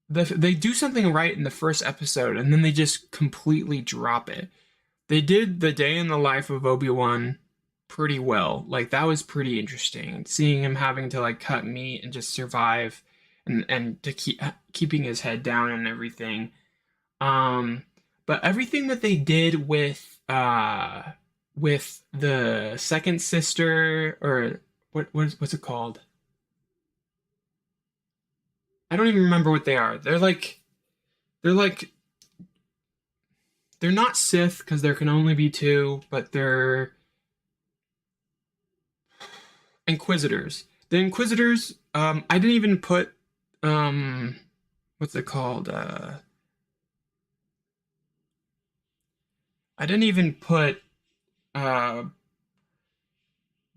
they do something right in the first episode, and then they just completely drop it. They did the day in the life of Obi-Wan pretty well. Like, that was pretty interesting. Seeing him having to like cut meat and just survive, and to keeping his head down and everything. But everything that they did with the second sister, or what's it called? I don't even remember what they are. They're not Sith because there can only be two, but they're Inquisitors. The Inquisitors, I didn't even put what's it called? I didn't even put the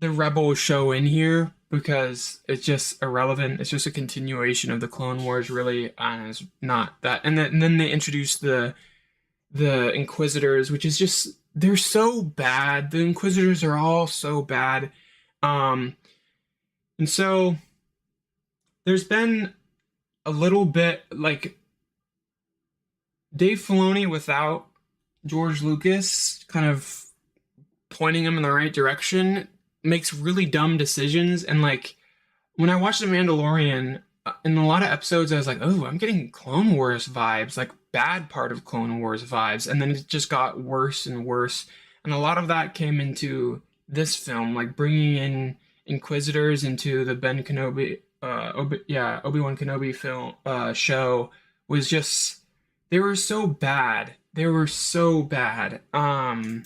Rebel show in here because it's just irrelevant. It's just a continuation of the Clone Wars, really, and it's not that. And then they introduced the Inquisitors, which is just, they're so bad. The Inquisitors are all so bad. And so there's been a little bit like Dave Filoni without George Lucas kind of pointing him in the right direction makes really dumb decisions. And like when I watched The Mandalorian, in a lot of episodes I was like, oh, I'm getting Clone Wars vibes, like bad part of Clone Wars vibes, and then it just got worse and worse. And a lot of that came into this film, like bringing in Inquisitors into the Obi-Wan Kenobi film show was just, they were so bad. They were so bad. And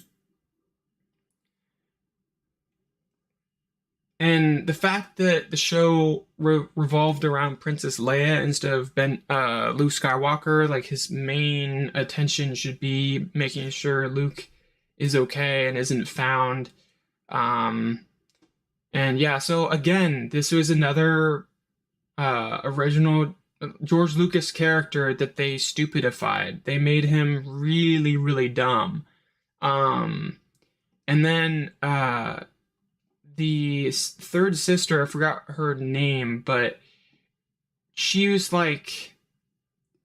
the fact that the show revolved around Princess Leia instead of Luke Skywalker, like his main attention should be making sure Luke is okay and isn't found. And yeah, so again, this was another original George Lucas character that they stupidified. They made him really, really dumb. And then the third sister, I forgot her name, but she was like,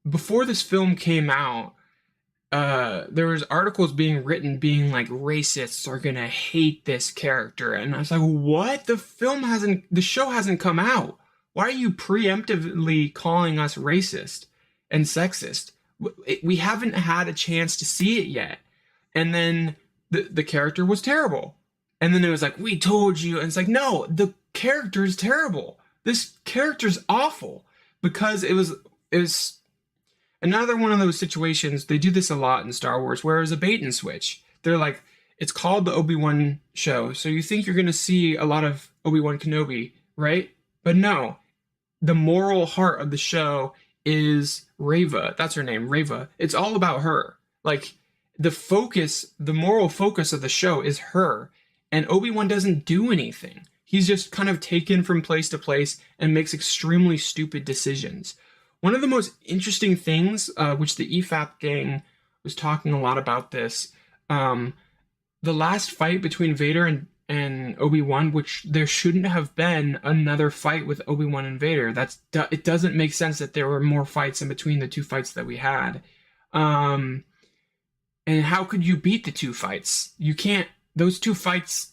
before this film came out, there was articles being written being like, racists are gonna hate this character, and I was like, what? The show hasn't come out. Why are you preemptively calling us racist and sexist? We haven't had a chance to see it yet. And then the character was terrible. And then it was like, we told you. And it's like, no, the character is terrible. This character's awful because it was another one of those situations. They do this a lot in Star Wars where it's a bait and switch. They're like, it's called the Obi-Wan show. So you think you're going to see a lot of Obi-Wan Kenobi, right? But no, the moral heart of the show is Reva. That's her name, Reva. It's all about her. Like, the moral focus of the show is her. And Obi-Wan doesn't do anything. He's just kind of taken from place to place and makes extremely stupid decisions. One of the most interesting things, which the EFAP gang was talking a lot about this, the last fight between Vader and Obi-Wan, which there shouldn't have been another fight with Obi-Wan and Vader. It doesn't make sense that there were more fights in between the two fights that we had. And how could you beat the two fights? You can't. Those two fights,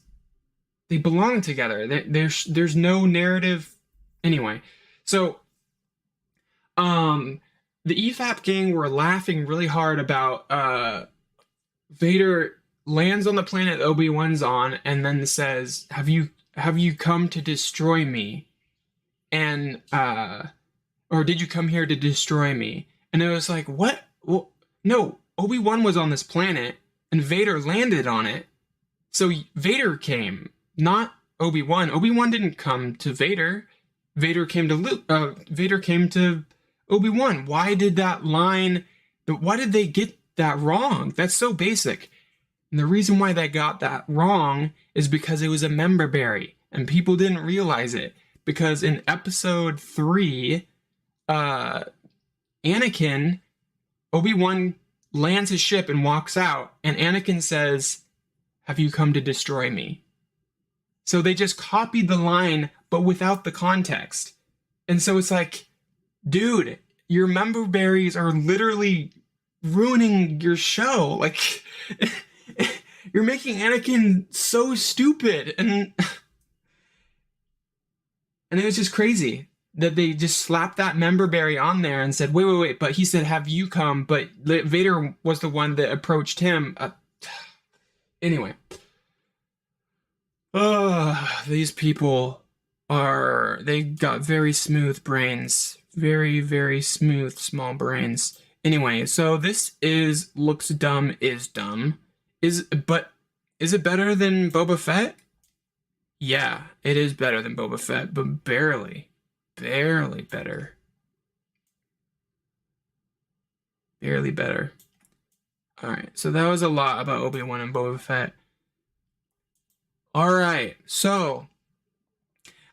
they belong together. There's no narrative. Anyway, so the EFAP gang were laughing really hard about Vader lands on the planet Obi-Wan's on and then says, have you come to destroy me? And or did you come here to destroy me? And it was like, what? Well, no, Obi-Wan was on this planet and Vader landed on it. So Vader came, not Obi-Wan. Obi-Wan didn't come to Vader. Vader came to Obi-Wan. Why did they get that wrong? That's so basic. And the reason why they got that wrong is because it was a member berry, and people didn't realize it. Because in episode 3, Anakin, Obi-Wan lands his ship and walks out, and Anakin says, have you come to destroy me? So they just copied the line, but without the context. And so it's like, dude, your member berries are literally ruining your show. Like, you're making Anakin so stupid. And it was just crazy that they just slapped that member berry on there and said, wait, but he said, have you come? But Vader was the one that approached him. Anyway. These people they got very smooth brains. Very, very smooth, small brains. Anyway, so this looks dumb, is dumb. But is it better than Boba Fett? Yeah, it is better than Boba Fett, but barely. Barely better. Barely better. Alright, so that was a lot about Obi-Wan and Boba Fett. Alright, so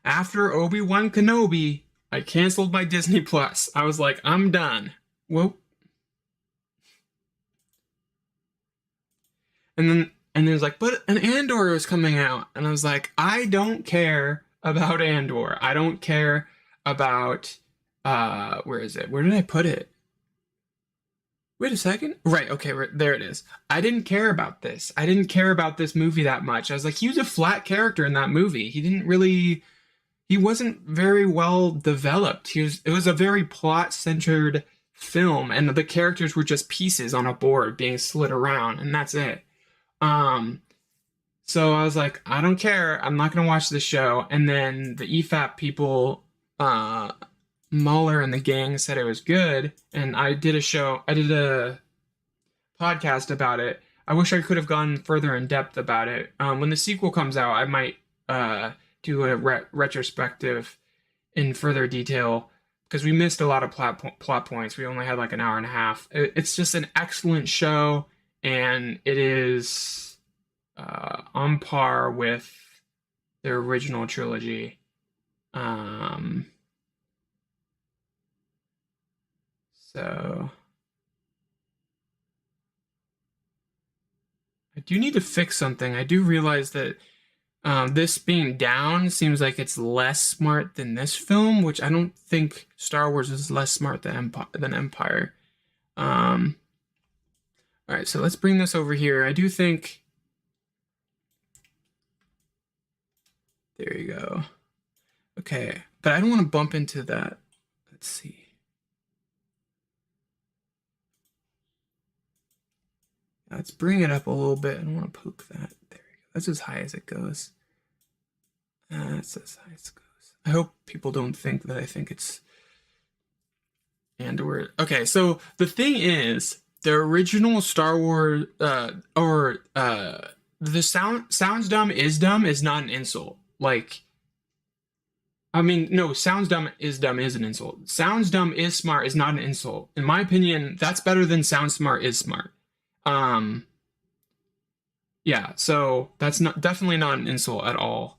after Obi-Wan Kenobi, I canceled my Disney Plus. I was like, I'm done. Whoop. And then it was like, but an Andor is coming out. And I was like, I don't care about Andor. I don't care about, where is it? Where did I put it? Wait a second. Right, okay, there it is. I didn't care about this. I didn't care about this movie that much. I was like, he was a flat character in that movie. He wasn't very well developed. It was a very plot-centered film, and the characters were just pieces on a board being slid around, and that's it. So I was like, I don't care. I'm not going to watch this show. And then the EFAP people, Mueller and the gang said it was good, and I did a podcast about it. I wish I could have gone further in depth about it. When the sequel comes out, I might do a retrospective in further detail, because we missed a lot of plot points. We only had like an hour and a half. It's just an excellent show, and it is on par with the original trilogy. So I do need to fix something. I do realize that this being down seems like it's less smart than this film, which I don't think Star Wars is less smart than Empire. All right, so let's bring this over here. I do think... There you go. Okay, but I don't want to bump into that. Let's see. Let's bring it up a little bit. I don't want to poke that. There we go. That's as high as it goes. That's as high as it goes. I hope people don't think that I think it's Andor. Okay, so the thing is, the original Star Wars, the sounds dumb is not an insult. Like, I mean, no, sounds dumb is an insult. Sounds dumb is smart is not an insult. In my opinion, that's better than sounds smart is smart. Yeah, so that's definitely not an insult at all.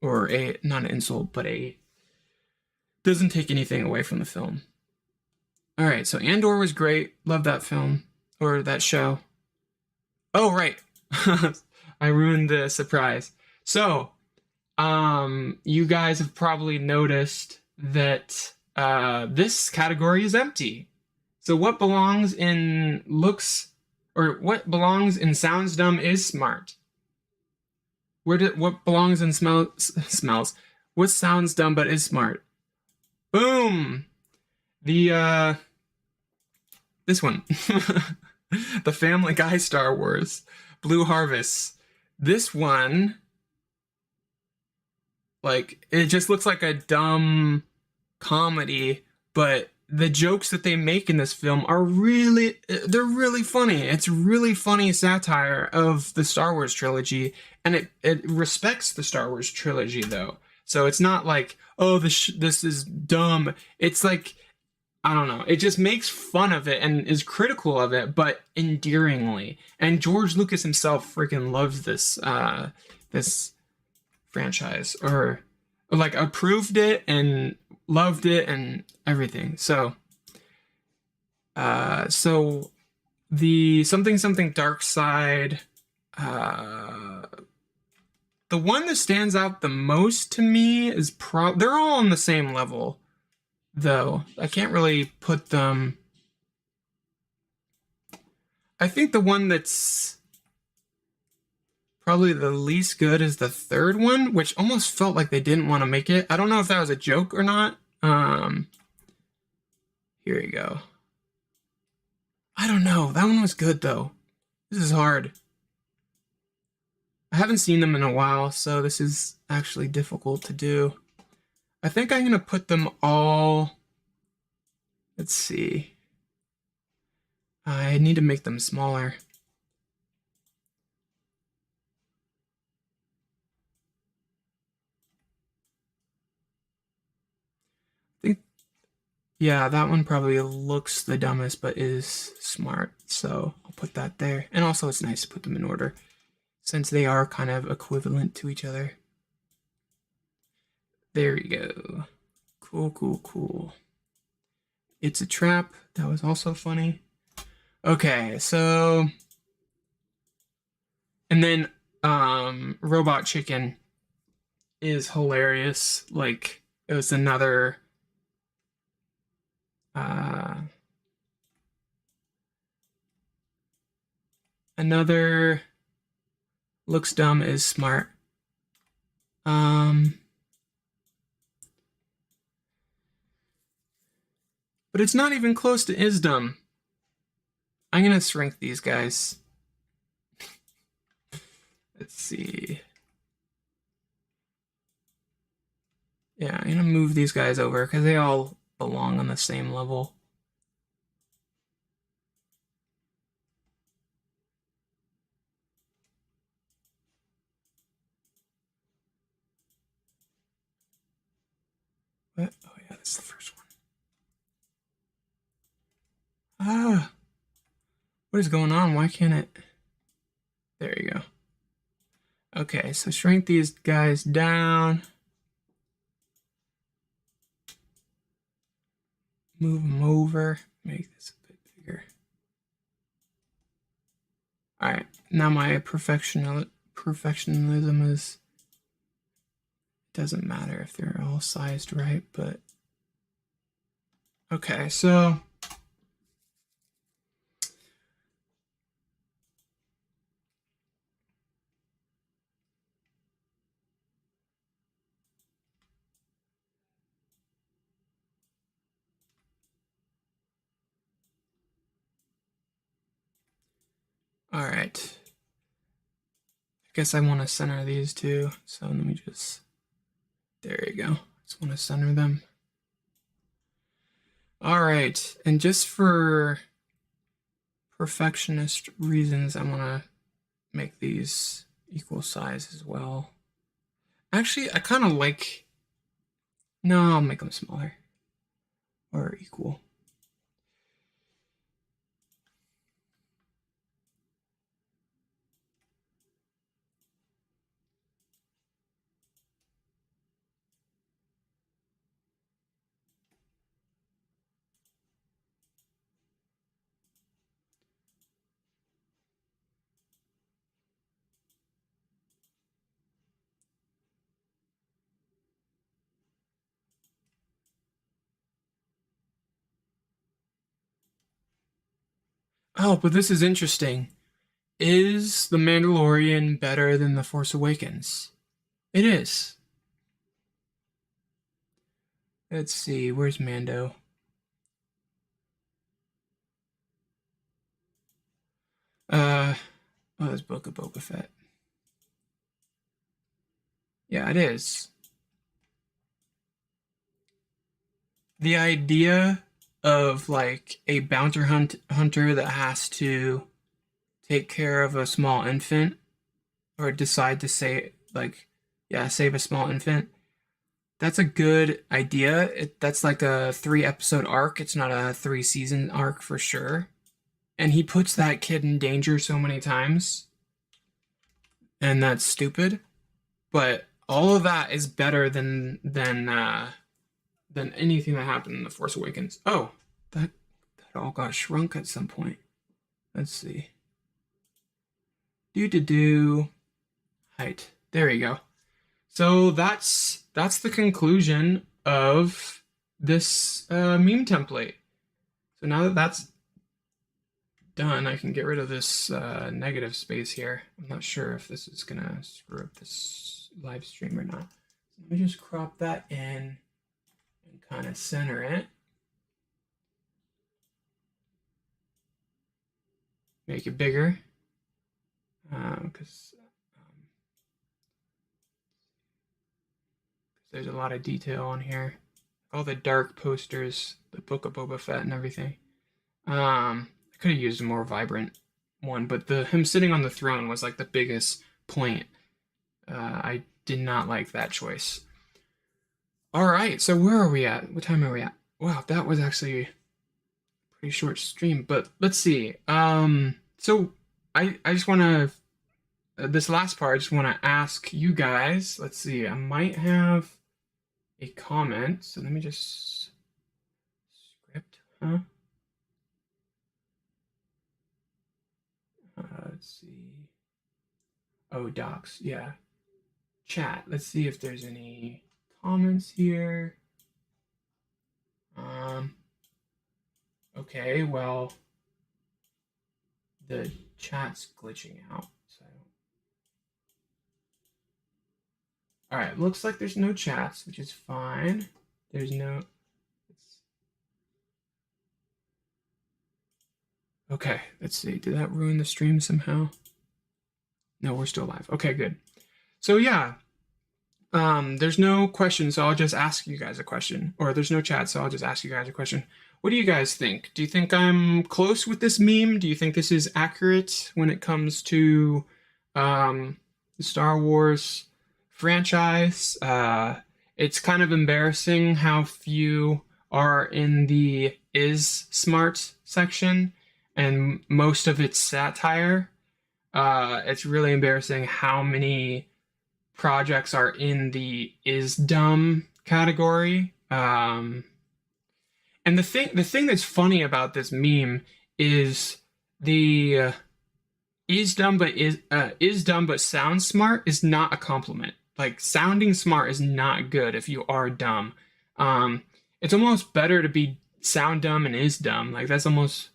Or not an insult, but doesn't take anything away from the film. All right, so Andor was great. Love that film or that show. Oh, right. I ruined the surprise. So, you guys have probably noticed that this category is empty. So what belongs in looks, or what belongs in sounds dumb is smart? What belongs in smells? What sounds dumb but is smart? Boom! This one. The Family Guy Star Wars. Blue Harvest. This one, like, it just looks like a dumb comedy, but the jokes that they make in this film are they're really funny. It's really funny satire of the Star Wars trilogy, and it respects the Star Wars trilogy, though. So it's not like, oh, this is dumb. It's like, I don't know. It just makes fun of it and is critical of it, but endearingly. And George Lucas himself freaking loves this this franchise, or like approved it and loved it and everything. So the something dark side, the one that stands out the most to me is they're all on the same level, though. I can't really put them. I think the one that's probably the least good is the third one, which almost felt like they didn't want to make it. I don't know if that was a joke or not. Here you go. I don't know. That one was good, though. This is hard. I haven't seen them in a while, so this is actually difficult to do. I think I'm going to put them all... Let's see. I need to make them smaller. I think, yeah, that one probably looks the dumbest, but is smart. So I'll put that there. And also it's nice to put them in order, since they are kind of equivalent to each other. There we go. Cool, cool, cool. It's a Trap. That was also funny. Okay, so... And then Robot Chicken is hilarious. Like, it was another... another looks dumb is smart. But it's not even close to is dumb. I'm gonna shrink these guys. Let's see. Yeah, I'm gonna move these guys over because they all belong on the same level. What? Oh yeah, that's the first one. Ah, what is going on? Why can't it? There you go. Okay, so shrink these guys down. Move them over. Make this a bit bigger. All right, now my perfectionism is... Doesn't matter if they're all sized right, but... Okay, so... right. I guess I want to center these two. So let me just, there you go. Just want to center them. All right. And just for perfectionist reasons, I want to make these equal size as well. Actually, I kind of like, no, I'll make them smaller or equal. Oh, but this is interesting. Is The Mandalorian better than The Force Awakens? It is. Let's see, where's Mando? Oh, there's Book of Boba Fett. Yeah, it is. The idea of like a hunter that has to take care of a small infant or decide to save a small infant. That's a good idea. That's like a 3 episode arc. It's not a 3 season arc for sure. And he puts that kid in danger so many times. And that's stupid. But all of that is better than anything that happened in The Force Awakens. Oh, that all got shrunk at some point. Let's see. Do height. There you go. So that's the conclusion of this meme template. So now that that's done, I can get rid of this negative space here. I'm not sure if this is gonna screw up this live stream or not. So let me just crop that in and kind of center it. Make it bigger. Because there's a lot of detail on here. All the dark posters, the Book of Boba Fett and everything. I could have used a more vibrant one, but him sitting on the throne was like the biggest point. I did not like that choice. All right, so where are we at? What time are we at? Wow, that was actually a pretty short stream, but let's see. So I just want to, this last part, I just want to ask you guys. Let's see, I might have a comment. So let me just script, huh? Let's see. Oh, docs, yeah. Chat. Let's see if there's any comments here. Okay, well, the chat's glitching out. So, all right, looks like there's no chats, which is fine. There's no. Okay, let's see. Did that ruin the stream somehow? No, we're still live. Okay, good. So yeah, there's no question, so I'll just ask you guys a question. Or there's no chat, so I'll just ask you guys a question. What do you guys think? Do you think I'm close with this meme? Do you think this is accurate when it comes to the Star Wars franchise? It's kind of embarrassing how few are in the is smart section, and most of it's satire. It's really embarrassing how many projects are in the is dumb category. And the thing that's funny about this meme is the is dumb but sounds smart is not a compliment. Like, sounding smart is not good if you are dumb. It's almost better to be sound dumb and is dumb. Like, that's almost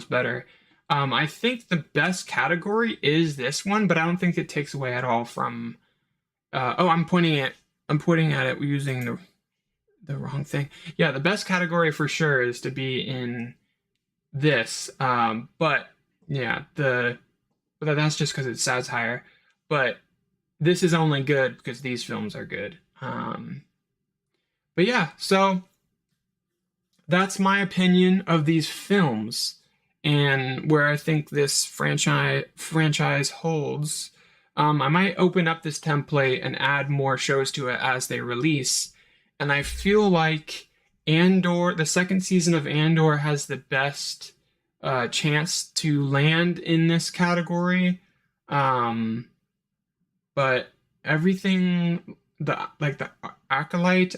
better. I think the best category is this one, but I don't think it takes away at all from. I'm pointing at it using the wrong thing. Yeah, the best category for sure is to be in this. But yeah, the but that's just because it's satire. But this is only good because these films are good. But yeah, so that's my opinion of these films and where I think this franchise holds. I might open up this template and add more shows to it as they release. And I feel like Andor, the second season of Andor, has the best chance to land in this category. But everything the acolyte,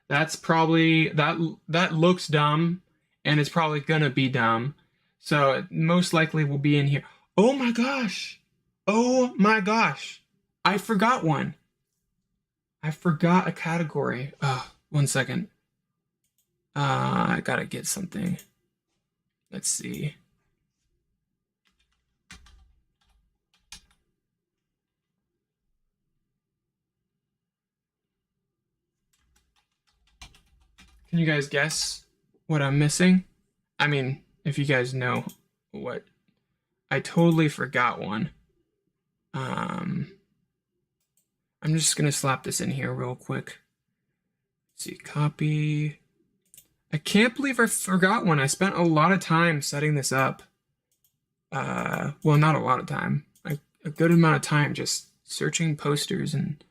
that's probably that looks dumb, and it's probably gonna be dumb. So it most likely will be in here. Oh my gosh! Oh my gosh! I forgot one. I forgot a category. One second. I gotta get something. Let's see. Can you guys guess what I'm missing? I mean, if you guys know what. I totally forgot one. I'm just gonna slap this in here real quick. Let's see, copy. I can't believe I forgot one. I spent a lot of time setting this up. Well, not a lot of time. A good amount of time just searching posters and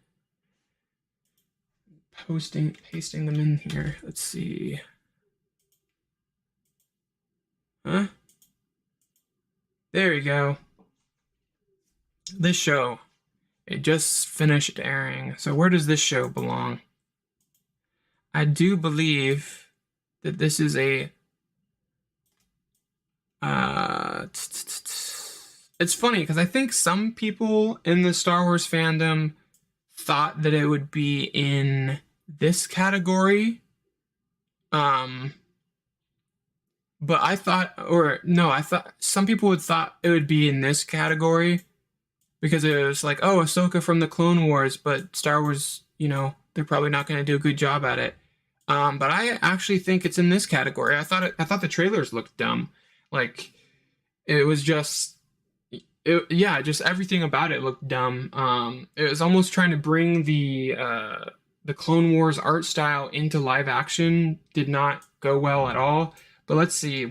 pasting them in here. Let's see. Huh? There you go. This show, it just finished airing. So where does this show belong? I do believe that this is a it's funny because I think some people in the Star Wars fandom thought that it would be in this category. But I thought some people would thought it would be in this category because it was like, oh, Ahsoka from the Clone Wars, but Star Wars, they're probably not going to do a good job at it. But I actually think it's in this category. I thought the trailers looked dumb. Like it was just everything about it looked dumb. It was almost trying to bring the Clone Wars art style into live action. Did not go well at all. But let's see.